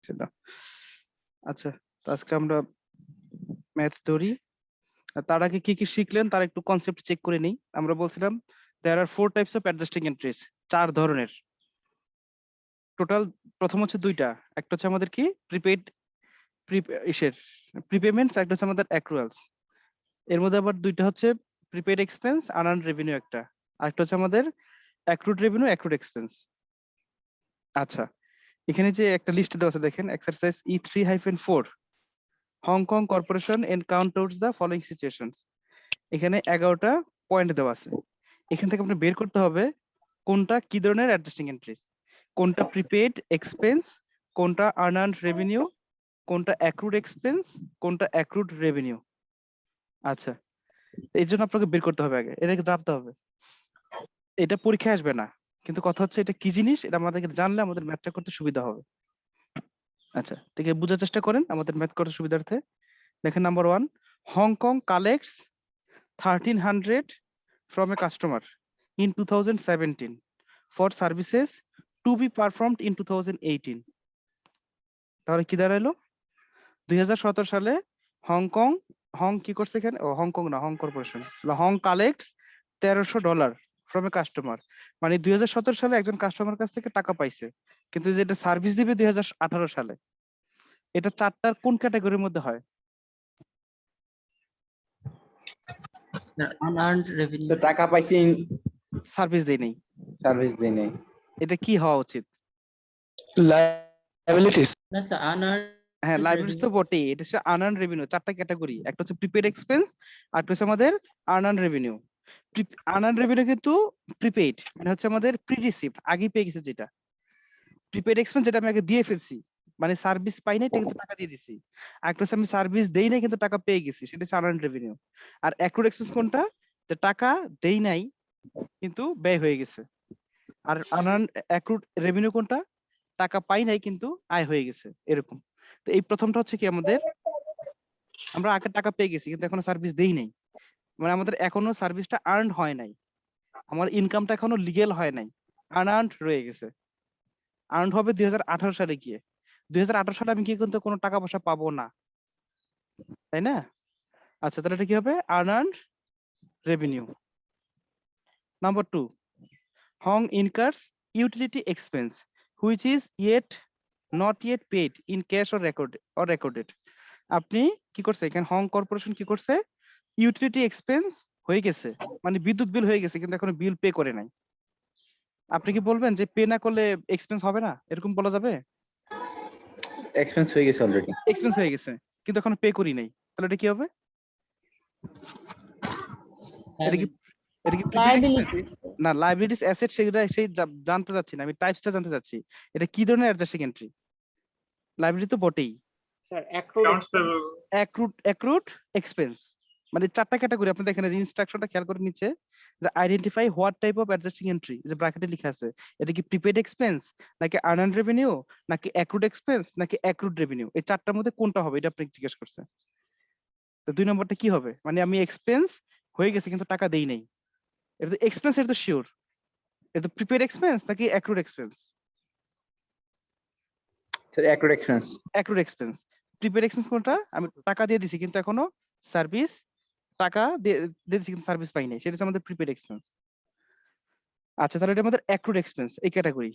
ছিল। আচ্ছা, তো আজকে আমরা ম্যাথ ধরি। তার আগে কি কি শিখলেন তার একটু কনসেপ্ট চেক করে নিই। আমরা বলছিলাম দেয়ার আর 4 টাইপস অফ অ্যাডজাস্টিং এন্ট্রিজ, 4 ধরনের টোটাল। প্রথম হচ্ছে দুইটা, একটা হচ্ছে আমাদের কি প্রিপেইড ইসের প্রিপেমেন্টস, একটা হচ্ছে আমাদের অ্যাক্রুয়ালস। এর মধ্যে আবার দুইটা হচ্ছে প্রিপেইড এক্সপেন্স, আনআর্নড রেভিনিউ একটা, আর একটা হচ্ছে আমাদের অ্যাক্রুড রেভিনিউ, অ্যাক্রুড এক্সপেন্স। আচ্ছা, এখানে যে একটা লিস্ট দেওয়া আছে দেখেন, exercise E3-4, Hong Kong corporation encounters the following situations. এখানে 11টা পয়েন্ট দেওয়া আছে। এখান থেকে আপনি বের করতে হবে কোনটা কি ধরনের অ্যাডজাস্টিং এন্ট্রিজ, কোনটা প্রিপেইড এক্সপেন্স, কোনটা আনআর্নড রেভিনিউ, কোনটা অ্যাক্রুড এক্সপেন্স, কোনটা অ্যাক্রুড রেভিনিউ। আচ্ছা, এর জন্য আপনাকে বের করতে হবে, আগে এটাকে জানতে হবে। এটা পরীক্ষায় আসবে না, কিন্তু কথা হচ্ছে এটা কি জিনিস, এটা আমাদেরকে জানলে আমাদের ম্যাথটা করতে সুবিধা হবে। আচ্ছা, থেকে বোঝার চেষ্টা করেন আমাদের ম্যাথ করার সুবিধার্থে। দেখেন, number 1, Hong Kong collects 1300 from a customer in 2017 for services to be performed in 2018. তাহলে কি দাঁড়াইলো? 2017 সালে হংকং কি করছে এখানে? হংকং না, Hong corporation, Hong collects $1300 from a customer. মানে 2017 সালে একজন কাস্টমার কাছ থেকে টাকা পাইছে, কিন্তু যেটা সার্ভিস দিবে 2018 সালে। এটা 4টার কোন ক্যাটাগরির মধ্যে হয়? Unearned revenue. টাকা পাইছি, সার্ভিস দেই নেই। সার্ভিস দেই নাই। এটা কি হওয়া উচিত? লায়াবিলিটিস। না স্যার, আনআর্নড। হ্যাঁ, লাইবিলিটিস তো বটেই। এটা হচ্ছে আনআর্নড রেভিনিউ। 4টা ক্যাটাগরি, একটা হচ্ছে প্রিপেড এক্সপেন্স, আর একটা হচ্ছে আমাদের আনআর্নড রেভিনিউ। আনআর্নড রেভিনিউ কিন্তু প্রিপেইড, মানে হচ্ছে আমাদের প্রি রিসিভড, আগে পেয়ে গেছে যেটা। প্রিপেড এক্সপেন্স যেটা আমি আগে দিয়ে ফেলছি, মানে সার্ভিস পাই নাই কিন্তু টাকা দিয়ে দিছি। আর একটা হচ্ছে আমি সার্ভিস দেই নাই কিন্তু টাকা পেয়ে গেছি, সেটা হচ্ছে আনআর্নড রেভিনিউ। আর অ্যাক্রুড এক্সপেন্স কোনটা? যে টাকা দেই নাই কিন্তু ব্যয় হয়ে গেছে। আর আনআর্নড অ্যাক্রুড রেভিনিউ কোনটা? টাকা পাই নাই কিন্তু আয় হয়ে গেছে, এরকম। তো এই প্রথমটা হচ্ছে কি, আমাদের আমরা আগে টাকা পেয়ে গেছি কিন্তু এখনো সার্ভিস দেই নাই, মানে আমাদের এখনো সার্ভিসটা আর্নড হয় নাই, আমার ইনকামটা এখনো লিগ্যাল হয় নাই, আনআর্নড রয়ে গেছে। আর্নড হবে 2018 সালে গিয়ে। 2018 সালে আমি গিয়ে কিন্তু কোনো টাকা পয়সা পাবো না, তাই না? আচ্ছা, তাহলে এটা কি হবে? Unearned revenue. নাম্বার 2, হং incurs utility expense which is not yet paid in cash or recorded. আপনি কি করছে এখানে, হং কর্পোরেশন কি করছে? ইউটিলিটি এক্সপেন্স হয়ে গেছে, মানে বিদ্যুৎ বিল হয়ে গেছে কিন্তু এখনো বিল পে করে নাই। আপনি কি বলবেন যে পে না করলে এক্সপেন্স হবে না? এরকম বলা যাবে? এক্সপেন্স হয়ে গেছে অলরেডি। এক্সপেন্স হয়ে গেছে কিন্তু এখনো পে করি নাই, তাহলে এটা কি হবে? এটা কি না, লাইবিলিটিস অ্যাসেট, সেগুলো জানতে চাচ্ছি না আমি, টাইপসটা জানতে চাচ্ছি। এটা কি ধরনের অ্যাডজাস্টিং এন্ট্রি? লাইবিলিটি তো বটেই স্যার অ্যাক্রুড এক্সপেন্স। মানে 4টা ক্যাটাগরি আপনি দেখেন, যে ইনস্ট্রাকশনটা খেয়াল করে নিচ্ছে যে identify what type of adjusting entry, যে ব্র্যাকেটে লেখা আছে। এটা কি প্রিপেড এক্সপেন্স, নাকি আনআর্নড রেভিনিউ, নাকি অ্যাক্রুড এক্সপেন্স, নাকি অ্যাক্রুড রেভিনিউ? এই 4টার মধ্যে কোনটা হবে এটা আপনি জিজ্ঞেস করছে। তো 2 নম্বরটা কি হবে? মানে আমি এক্সপেন্স হয়ে গেছে কিন্তু টাকা দেই নাই, এটা তো এক্সপেন্স, এটা তো শিওর। এটা তো প্রিপেড এক্সপেন্স নাকি accrued expense? Sir accrued expense. Accrued expense. Prepaid expense কোনটা? আমি টাকা দিয়ে দিছি কিন্তু এখনো সার্ভিস, টাকা দিয়ে দিছি কিন্তু সার্ভিস পাই নাই, সেটা হচ্ছে আমাদের প্রিপেড এক্সপেন্স। আচ্ছা, তাহলে এটা আমাদের অ্যাক্রুড এক্সপেন্স, এই ক্যাটাগরি।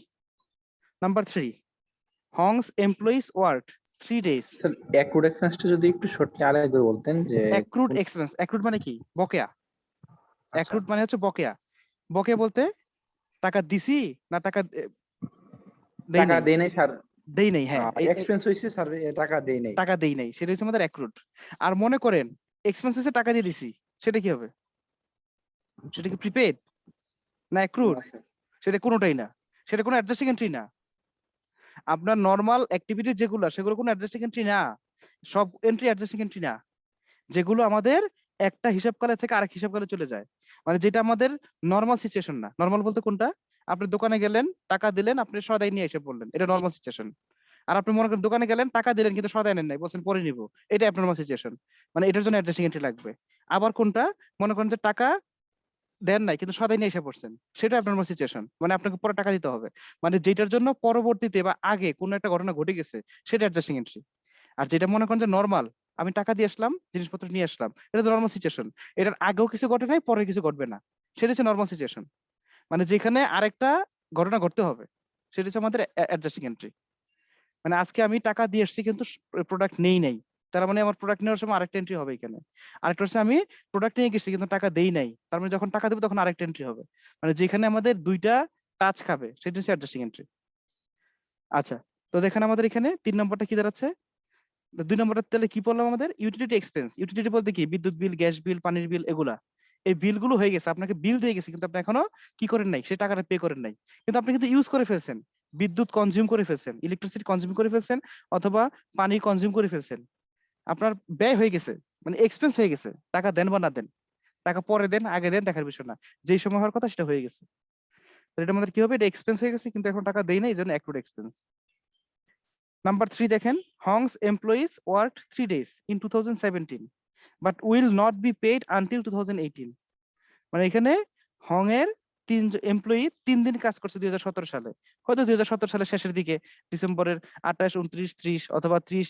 নাম্বার 3, হংস employees work 3 days। Sir accrued এক্সপেন্সটা যদি একটু শর্টলি আলাদা করে বলতেন যে অ্যাক্রুড এক্সপেন্স, অ্যাক্রুড মানে কি? বকেয়া। অ্যাক্রুড মানে হচ্ছে বকেয়া। বকেয়া বলতে টাকা দিছি না টাকা টাকা দেই নাই স্যার, দেই নাই, হ্যাঁ এক্সপেন্স হইছে স্যার, টাকা দেই নাই। টাকা দেই নাই, সেটা হচ্ছে আমাদের অ্যাক্রুড। আর মনে করেন এক্সপেন্স হচ্ছে টাকা দিয়ে দিছি, সেটা কি হবে? সেটা কি প্রিপেড না অ্যাক্রুড? সেটা কোনোটাই না, সেটা কোনো অ্যাডজাস্টিং এন্ট্রি না। আপনার নরমাল অ্যাক্টিভিটি যেগুলো, সেগুলো কোনো অ্যাডজাস্টিং এন্ট্রি না, সব এন্ট্রি অ্যাডজাস্টিং এন্ট্রি না। যেগুলো আমাদের একটা হিসাবকালে থেকে আরেক হিসাবকালে চলে যায়, মানে যেটা আমাদের নরমাল সিচুয়েশন না। নরমাল বলতে কোনটা? আপনি দোকানে গেলেন, টাকা দিলেন, আপনি সদাই নিয়ে এসে বললেন, এটা নরমাল সিচুয়েশন। আর আপনি মনে করেন দোকানে গেলেন, টাকা দিলেন কিন্তু সদাই নেন নাই, বলছেন পরে নিব, এটা অ্যাবনর্মাল সিচুয়েশন, মানে এটার জন্য অ্যাডজাস্টিং এন্ট্রি লাগবে। আবার কোনটা? মনে করেন যে টাকা দেন নাই কিন্তু সদাই নিয়ে এসে পড়ছেন, সেটা আপনার সিচুয়েশন, মানে আপনাকে পরে টাকা দিতে হবে। মানে যেটার জন্য পরবর্তীতে বা আগে কোনো একটা ঘটনা ঘটে গেছে সেটা অ্যাডজাস্টিং এন্ট্রি। আর যেটা মনে করেন যে নর্মাল, আমি টাকা দিয়ে আসলাম, জিনিসপত্র নিয়ে আসলাম, এটা তো নর্মাল সিচুয়েশন। এটার আগেও কিছু ঘটে নাই, পরে কিছু ঘটবে না, সেটা হচ্ছে নর্মাল সিচুয়েশন। মানে যেখানে আরেকটা ঘটনা ঘটতে হবে, সেটা হচ্ছে আমাদের অ্যাডজাস্টিং এন্ট্রি। মানে আজকে আমি টাকা দিয়ে এসেছি কিন্তু প্রোডাক্ট নেই নাই, তার মানে আমার প্রোডাক্ট নেওয়ার সময় আরেকটা এন্ট্রি হবে এখানে। আরেকটা হচ্ছে আমি প্রোডাক্ট নিয়ে গেছি কিন্তু টাকা দেই নাই, তার মানে যখন টাকা দেবো তখন আরেকটা এন্ট্রি হবে। মানে যেখানে আমাদের দুইটা টাচ খাবে সেটা হচ্ছে অ্যাডজাস্টিং এন্ট্রি। আচ্ছা, তো দেখেন আমাদের এখানে 3 নম্বরটা কি দাঁড়াচ্ছে। তো 2 নম্বরটা তাহলে কি বললাম, আমাদের ইউটিলিটি এক্সপেন্স। ইউটিলিটি বলতে কি, বিদ্যুৎ বিল, গ্যাস বিল, পানির বিল, এগুলা। এই বিলগুলো হয়ে গেছে, আপনাকে বিল দিয়ে গেছে কিন্তু আপনি এখনো কি করেন নাই, সেই টাকাটা পে করেন নাই, কিন্তু আপনি কিন্তু ইউজ করে ফেলছেন, বিদ্যুৎ কনজিউম করে ফেলছেন, ইলেকট্রিসিটি কনজিউম করে ফেলছেন, অথবা পানি কনজিউম করে ফেলছেন। আপনার ব্যয় হয়ে গেছে, মানে এক্সপেন্স হয়ে গেছে। টাকা দেন বা না দেন, টাকা পরে দেন আগে দেন দেখার বিষয় না, যেই সময় হওয়ার কথা সেটা হয়ে গেছে। তো এটা আমাদের কি হবে, এটা এক্সপেন্স হয়ে গেছে কিন্তু এখন টাকা দেই না, এই জন্য অ্যাক্রুড এক্সপেন্স। নাম্বার 3 দেখেন, Hong's employees worked 3 days in 2017 but will not be paid until 2018। মানে এখানে হং এর 3 এমপ্লয়ি 3 দিন কাজ করছে 2017 সালে, হয়তো 2017 সালের শেষের দিকে, ডিসেম্বরের 28, 29, 30 অথবা 30,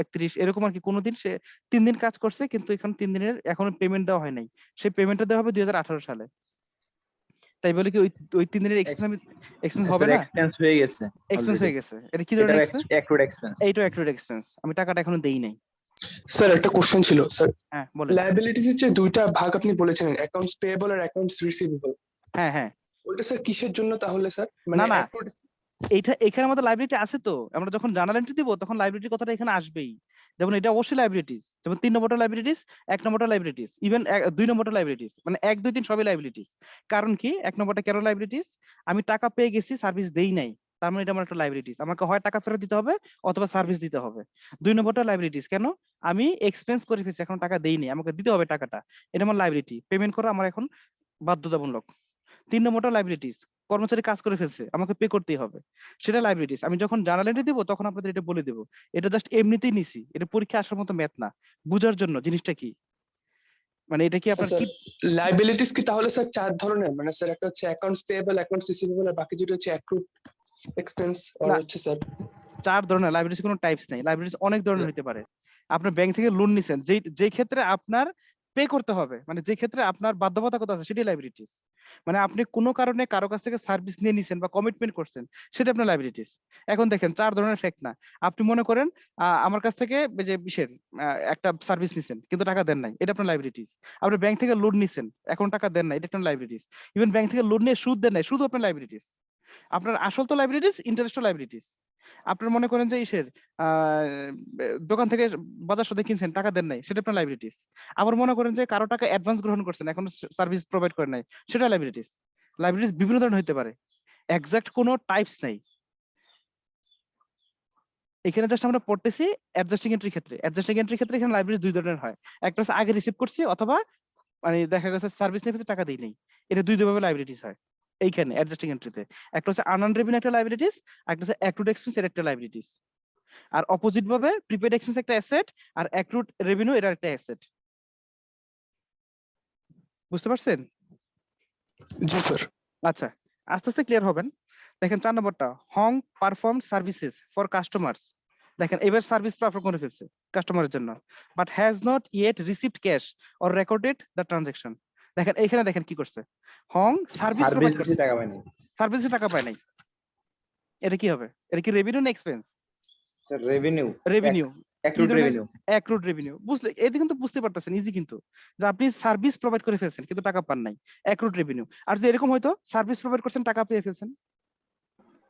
31 এরকম আর কি, কোনোদিন সে 3 দিন কাজ করছে কিন্তু এখন 3 দিনের এখনো পেমেন্ট দেওয়া হয় নাই। সেই পেমেন্টটা দেওয়া হবে 2018 সালে। তাই বলে কি ওই ওই 3 দিনের এক্সপেন্স এক্সপেন্স হবে স্যার না? এক্সপেন্স হয়ে গেছে এক্সপেন্স অলরেডি। হয়ে গেছে, এটা কি এটা ধরনের এক্সপেন্স? Accrued expense. এইটাও অ্যাক্রুড এক্সপেন্স, আমি টাকাটা এখনো দেই নাই। স্যার একটা কোশ্চেন ছিল স্যার। হ্যাঁ বলেন। লায়াবিলিটিস এর যে দুইটা ভাগ আপনি বলেছিলেন, অ্যাকাউন্টস পেয়েবল আর অ্যাকাউন্টস রিসিভেবল, হ্যাঁ হ্যাঁ, ওইটা স্যার কিসের জন্য তাহলে স্যার? না মানে না, accrued- এইটা এখানে আমাদের লাইব্রেরিটি আছে তো, আমরা যখন জার্নাল এন্ট্রি দিব তখন লাইব্রেরিটির কথাটা এখানে আসবেই। যেমন এটা অবশ্যই লাইব্রেরিটিস, যেমন 3 নম্বরটা লাইব্রেরিটিস, 1 নম্বরটা লাইব্রেরিটিস, ইভেন 2 নম্বরটা লাইব্রেরিটিস, মানে 1, 2, 3 সবই লাইব্রেরিটিস। কারণ কি, 1 নম্বরটা কেন লাইব্রেরিটিস, আমি টাকা পেয়ে গেছি সার্ভিস দেই নাই, তার মানে এটা আমার একটা লাইব্রেরিটিস, আমাকে হয় টাকা ফেরত দিতে হবে অথবা সার্ভিস দিতে হবে। 2 নম্বরটা লাইব্রেরিটিস কেন, আমি এক্সপেন্স করে ফেলছি এখন টাকা দেই নাই, আমাকে দিতে হবে টাকাটা, এটা আমার লাইব্রেরিটি, পেমেন্ট করা আমার এখন বাধ্যতামূলক। 3 নম্বরটা লাইবিলিটিস, কর্মচারী কাজ করে ফেলছে আমাকে পে করতেই হবে, সেটা লাইবিলিটিস। আমি যখন জার্নাল এন্ট্রি দিব তখন আপনাদের এটা বলে দেবো, এটা জাস্ট এমনিতেই নিছি, এটা পরীক্ষা আসার মতো ম্যাথ না, বুঝার জন্য জিনিসটা কি, মানে এটা কি আপনার স্যার কি। লায়াবিলিটিস কি তাহলে স্যার চার ধরনের? মানে স্যার একটা হচ্ছে অ্যাকাউন্টস পেয়েবল, অ্যাকাউন্টস রিসিভেবল, আর বাকি দুটো হচ্ছে অ্যাক্রুড এক্সপেন্স, আর না, হচ্ছে স্যার 4 ধরনের লাইবিলিটিস, কোনো টাইপস নাই, লাইবিলিটিস অনেক ধরনের হতে পারে। আপনার ব্যাংক থেকে লোন নিছেন, যেই যেই ক্ষেত্রে আপনার পে করতে হবে, মানে যে ক্ষেত্রে আপনার বাধ্যবাধকতা আছে সেটাই লাইবিলিটিস। মানে আপনি কোনো কারণে কারো কাছ থেকে সার্ভিস নিয়ে নিছেন বা কমিটমেন্ট করছেন, সেটা আপনার লাইবিলিটিস। এখন দেখেন 4 ধরনের ফ্যাক্ট না, আপনি মনে করেন আমার কাছ থেকে এই যে বিশের একটা সার্ভিস নিছেন কিন্তু টাকা দেন নাই, এটা আপনার লাইবিলিটিস। আপনি ব্যাংক থেকে লোন নিছেন, এখন টাকা দেন নাই, এটা আপনার লাইবিলিটিস। ইভেন ব্যাংক থেকে লোন নিয়ে সুদ দেন নাই, সুদ আপনার লাইবিলিটিস। আপনার আসল তো লাইবিলিটিস, ইন্টারেস্টও লাইবিলিটিস। আপনার মনে করেন যে ইসের দোকান থেকে বাজার সদাই কিনছেন, টাকা দেন নাই, সেটা আপনার লাইবিলিটিস। আবার মনে করেন যে কারো টাকা অ্যাডভান্স গ্রহণ করছেন, এখন সার্ভিস প্রোভাইড করে নাই, সেটা লাইবিলিটিস। লাইবিলিটিস বিভিন্ন ধরনের হতে পারে, এক্সাক্ট কোনো টাইপস নাই। এখানে জাস্ট আমরা পড়তেছি অ্যাডজাস্টিং এন্ট্রির ক্ষেত্রে, অ্যাডজাস্টিং এন্ট্রির ক্ষেত্রে এখানে লাইবিলিটিস 2 ধরনের হয়। একটা হচ্ছে আগে রিসিভ করছি অথবা মানে দেখা গেছে সার্ভিস নিয়ে টাকা দেই নাই, এটা দুই ভাবে লাইবিলিটিস হয় এইখানে অ্যাডজাস্টিং এন্ট্রিতে। একটা হচ্ছে আনআর্নড রেভিনিউ একটা লাইবিলিটিস, একটা হচ্ছে অ্যাক্রুড এক্সপেন্স এর একটা লাইবিলিটিস। আর অপোজিট ভাবে প্রিপেড এক্সপেন্স একটা অ্যাসেট আর অ্যাক্রুড রেভিনিউ এটা একটা অ্যাসেট। বুঝতে পারছেন? জি স্যার। আচ্ছা, আস্তে আস্তে ক্লিয়ার হবেন। দেখেন 4 নম্বরটা, Hong perform services for customers. দেখেন এবার সার্ভিস পারফর্ম করে ফেলছে কাস্টমারের জন্য, but has not yet received cash or recorded the transaction. দেখেন এইখানে দেখেন কি করছে, হং সার্ভিস সার্ভিস প্রোভাইড দিতে করছে, টাকা পায়নি। সার্ভিসে টাকা পায় নাই, এটা কি হবে, এটা কি রেভিনিউ না এক্সপেন্স? Sir revenue, revenue. কি অ্যাক্রুড ধরনের? রেভিনিউ। Accrued revenue. বুঝলে এটা কিন্তু বুঝতে পারতেছেন, ইজি কিন্তু, যে আপনি সার্ভিস প্রোভাইড করে ফেলছেন কিন্তু টাকা পান নাই, অ্যাক্রুড রেভিনিউ। আর যদি এরকম হয়তো সার্ভিস প্রোভাইড করছেন টাকা পেয়ে ফেলছেন,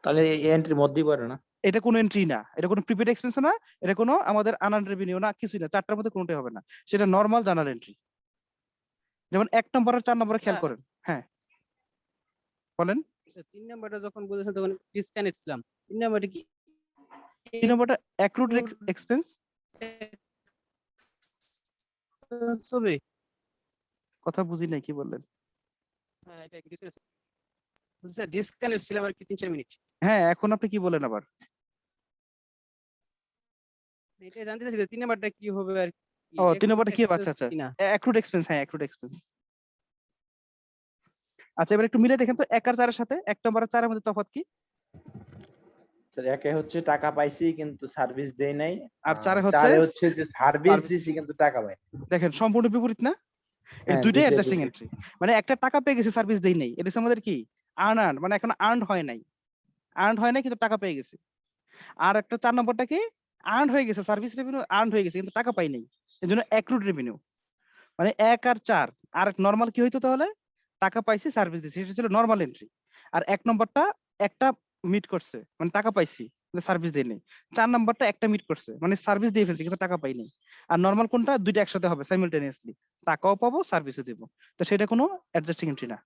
তাহলে এই এন্ট্রির মধ্যেই পড়ে না। এটা কোনো এন্ট্রি না, এটা কোনো প্রিপেড এক্সপেন্স না, এটা কোনো আমাদের আনআর্নড রেভিনিউ না, কিছুই না, 4টার মধ্যে কোনোটাই হবে না, সেটা নরমাল জার্নাল এন্ট্রি। যেমন 1 নম্বর আর 4 নম্বরে খেয়াল করেন। হ্যাঁ বলেন। 3 নাম্বারটা যখন বলেছেন তখন ডিসকানেক্ট ছিলাম। 3 নাম্বারটা কি? 3 নম্বরটা অ্যাক্রুড এক্সপেন্স। ছবি। কথা বুঝি নাই, কি বললেন? হ্যাঁ, এটা ডিসকানেক্ট। স্যার ডিসকানেক্ট ছিলাম আর কি 3-4 মিনিট। হ্যাঁ, এখন আপনি কি বলেন আবার? এটা জানতে চাইছি 3 নাম্বারটা কি হবে আর কি? ও 3 নম্বরটা কি হবে? আচ্ছা এক্সপেন্স আচ্ছা, কিনা? অ্যাক্রুড এক্সপেন্স, হ্যাঁ অ্যাক্রুড এক্সপেন্স। আচ্ছা এবার একটু মিলে দেখেন তো 1 আর 4 এর সাথে 1 নম্বর আর 4 এর মধ্যে তফাৎ কি? স্যার একে হচ্ছে টাকা পাইছি কিন্তু সার্ভিস দেই নাই, আর 4 এ হচ্ছে চারে হচ্ছে যে সার্ভিস সার্ভিস। দিছি কিন্তু টাকা পাই। দেখেন সম্পূর্ণ বিপরীত না? এই হ্যাঁ, দুইটাই দুইটাই অ্যাডজাস্টিং বিপরীত। এন্ট্রি। মানে একটা টাকা পেয়ে গেছে সার্ভিস দেই নাই, এটা হচ্ছে আমাদের কি আর্ন, মানে এখন আর্নড হয় নাই, আর্নড হয় নাই কিন্তু টাকা পেয়ে গেছে। আর একটা 4 নম্বরটা কি আর্নড হয়ে গেছে, সার্ভিস রেভিনিউ আর্নড হয়ে গেছে কিন্তু টাকা পাই নাই, এর জন্য অ্যাক্রুড রেভিনিউ। মানে 1 আর 4 আর নরমাল কি হইতো তাহলে? টাকা পাইছি সার্ভিস দিছি, সেটা ছিল নরমাল এন্ট্রি। আর 1 নম্বরটা একটা মিট করছে মানে টাকা পাইছি কিন্তু সার্ভিস দেই নাই। 4 নম্বরটা একটা মিট করছে মানে সার্ভিস দিয়ে ফেলছি কিন্তু টাকা পাই নাই। আর নরমাল কোনটা? দুইটা একসাথে হবে সাইমালটেনিয়াসলি, টাকাও পাবো সার্ভিসও দিব। তো সেটা কোনো অ্যাডজাস্টিং এন্ট্রি না।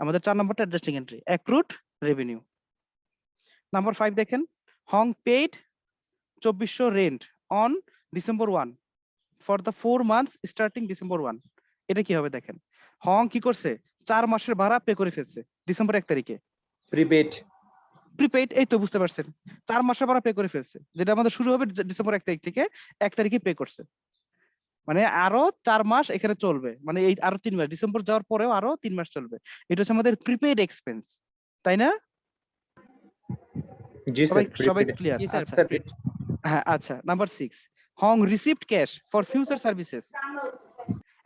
আমাদের 4 নম্বরটা adjusting entry, accrued revenue. Number 5 দেখেন, Hong paid 2400 rent on December 1 for the 4 months starting December 1। এটা কি হবে দেখেন, হং কি করছে 4 মাসের ভাড়া পে করে ফেলছে ডিসেম্বর 1 তারিখে। প্রিপেড। প্রিপেইড, এই তো বুঝতে পারছেন, 4 মাসের ভাড়া পে করে ফেলছে, যেটা আমাদের শুরু হবে ডিসেম্বর 1 তারিখ থেকে, 1 তারিখে পে করছে। মানে আরো 4 মাস এখানে চলবে, মানে এই আরো 3 মাস, ডিসেম্বর যাওয়ার পরেও আরো 3 মাস চলবে। এটা হচ্ছে আমাদের প্রিপেইড এক্সপেন্স, তাই না? জি সবাই স্যার, সবাই প্রিপেড। ক্লিয়ার? জি স্যার। আচ্ছা হ্যাঁ, আচ্ছা number 6, Hong received cash for future services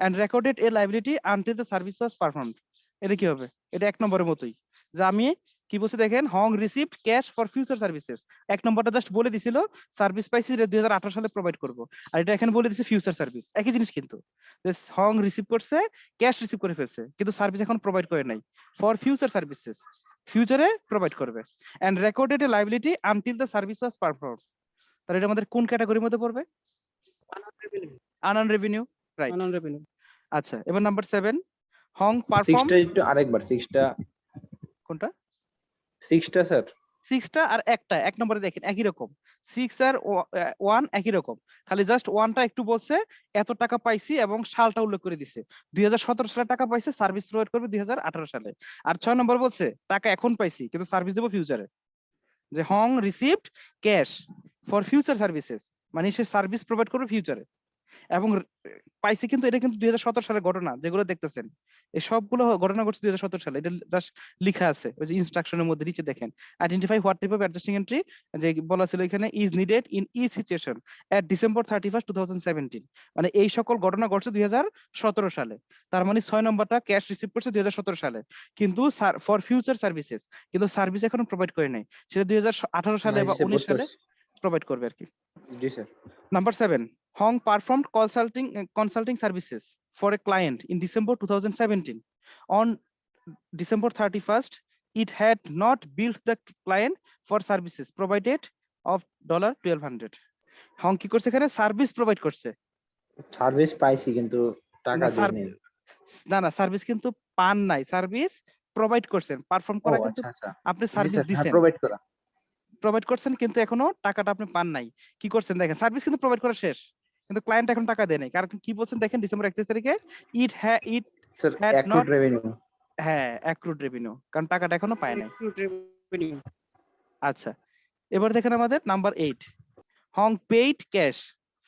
and recorded a liability until the service was performed। এটা কি হবে? এটা 1 নম্বরের মতোই, যে আমি কি বলছি দেখেন, Hong received cash for future services. 1 নম্বরটা জাস্ট বলে দিছিল সার্ভিস পাইছি যেটা 2018 সালে প্রোভাইড করব, আর এটা এখানে বলে দিছে ফিউচার সার্ভিস, একই জিনিস কিন্তু। হং রিসিভ করছে, ক্যাশ রিসিভ করে ফেলছে কিন্তু সার্ভিস এখন প্রোভাইড করে নাই, ফর ফিউচার সার্ভিসেস, ফিউচারে প্রোভাইড করবে। And recorded a liability until the service was perform. তাহলে এটা আমাদের কোন ক্যাটাগরির মধ্যে পড়বে? আনআন রেভিনিউ, রাইট। আনন রেভিনিউ। আচ্ছা এবার নাম্বার 7, হং পারফর্ম, সিক্সটা একটু আরেকবার, সিক্সটা কোনটা? সিক্সটা স্যার। 6টা আর একটা 1 নম্বরে দেখেন একই রকম, 6 আর 1 একই রকম, খালি জাস্ট 1টা একটু বলছে এত টাকা পাইছি এবং সালটা উল্লেখ করে দিছে, 2017 সালে টাকা পাইছে, সার্ভিস প্রোভাইড করবে 2018 সালে। আর 6 নম্বর বলছে টাকা এখন পাইছি কিন্তু সার্ভিস দেবো ফিউচারে, যে Hong received cash for future services, মানে সে সার্ভিস প্রোভাইড করবে ফিউচারে এবং পাইছে, কিন্তু এটা কিন্তু 2017 সালের ঘটনা যেগুলো দেখতেছেন, এই সবগুলো ঘটনা ঘটছে 2017 সালে। এটা জাস্ট লেখা আছে ওই যে ইনস্ট্রাকশনের মধ্যে নিচে দেখেন, identify what type of adjusting entry, যে বলা ছিল এখানে is needed in each situation at December 31, 2017। মানে এই সকল ঘটনা ঘটছে 2017 সালে। তার মানে 6 নম্বরটা ক্যাশ রিসিভ করছে 2017 সালে, কিন্তু ফর ফিউচার সার্ভিসেস, কিন্তু সার্ভিস এখনো প্রোভাইড করে নাই, সেটা 2018 সালে বা 19 সালে প্রোভাইড করবে আর কি। জি sir. Number 7, Hong performed consulting services for a client in December 2017. On December 31st, it had not billed the client for services provided of $1200. Hong কি করছে এখানে? সার্ভিস প্রোভাইড করছে, সার্ভিস পাইছি কিন্তু টাকা না দেই নাই। না সার্ভিস কিন্তু পান নাই, সার্ভিস প্রোভাইড করছেন, পারফর্ম ও করা কিন্তু আচ্ছা আচ্ছা। আপনি জি সার্ভিস স্যার, হ্যাঁ, দিছেন, প্রোভাইড করা। প্রোভাইড করছেন কিন্তু এখনো টাকাটা আপনি পান নাই। কি করছেন দেখেন, সার্ভিস কিন্তু প্রোভাইড করা শেষ কিন্তু ক্লায়েন্ট এখন টাকা দেয় নাই, কারণ কি বলছেন দেখেন ডিসেম্বর 31 তারিখে, it sir had accrued not, revenue. হ্যাঁ অ্যাক্রুড রেভিনিউ, কারণ টাকাটা এখনো পায় নাই। Accrued revenue. আচ্ছা এবার দেখেন আমাদের number 8, Hong paid cash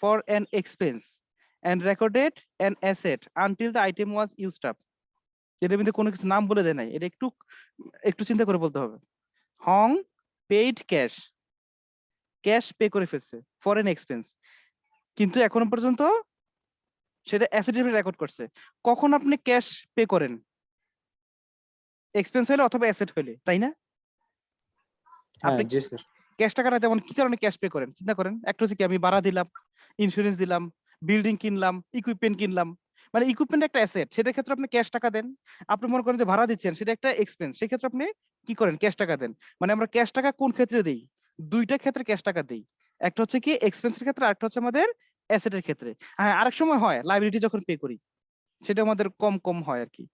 for an expense and recorded an asset until the item was used up. এটার মধ্যে কোনো কিছু নাম বলে দেয় নাই, এটা একটু একটু চিন্তা করে বলতে হবে। Hong paid cash, cash pay করে ফেলছে ফর অ্যান এক্সপেন্স, কিন্তু এখনো পর্যন্ত সেটা অ্যাসেট হিসেবে রেকর্ড করছে। কখন আপনি ক্যাশ পে করেন? এক্সপেন্স হলে অথবা অ্যাসেট হলে, তাই না? হ্যাঁ আপনি জি স্যার। ক্যাশ টাকাটা যেমন কি কারণে ক্যাশ পে করেন চিন্তা করেন, একটা হচ্ছে কি আমি ভাড়া দিলাম, ইন্স্যুরেন্স দিলাম, বিল্ডিং কিনলাম, ইকুইপমেন্ট কিনলাম, মানে ইকুইপমেন্ট একটা অ্যাসেট, সেটার ক্ষেত্রে আপনি ক্যাশ টাকা দেন। আপনি মনে করেন যে ভাড়া দিচ্ছেন, সেটা একটা এক্সপেন্স, সেই ক্ষেত্রে আপনি কি করেন? ক্যাশ টাকা দেন। মানে আমরা ক্যাশ টাকা কোন ক্ষেত্রে দেই? দুইটা ক্ষেত্রে ক্যাশ টাকা দেই, একটা হচ্ছে কি এক্সপেন্সের ক্ষেত্রে, আরেকটা হচ্ছে আমাদের অ্যাসেটের ক্ষেত্রে। হ্যাঁ আরেক সময় হয় লাইবিলিটি যখন পে করি, সেটা আমাদের কম কম হয় আর কি।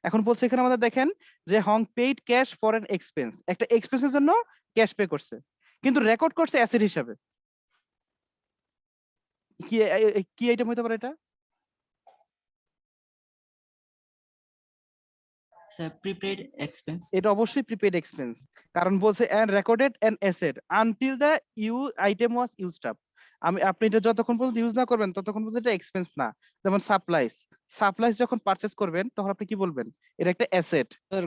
এখন বলছে এখানে আমাদের দেখেন যে Hong paid cash for N expense, একটা এক্সপেন্সের জন্য ক্যাশ পে করছে কিন্তু রেকর্ড করছে অ্যাসেট হিসাবে। কি কি আইটেম হইতে পারে এটা? Sir prepaid expense. এটা অবশ্যই প্রিপেড এক্সপেন্স, কারণ বলছে and recorded an asset until the item was used up। আপনি এটা যতক্ষণ পর্যন্ত ইউজ না করবেন ততক্ষণ পর্যন্ত এটা এক্সপেন্স না। যেমন সাপ্লাইস যখন পারচেজ করবেন তখন আপনি কি বলবেন, এটা একটা অ্যাসেট। স্যার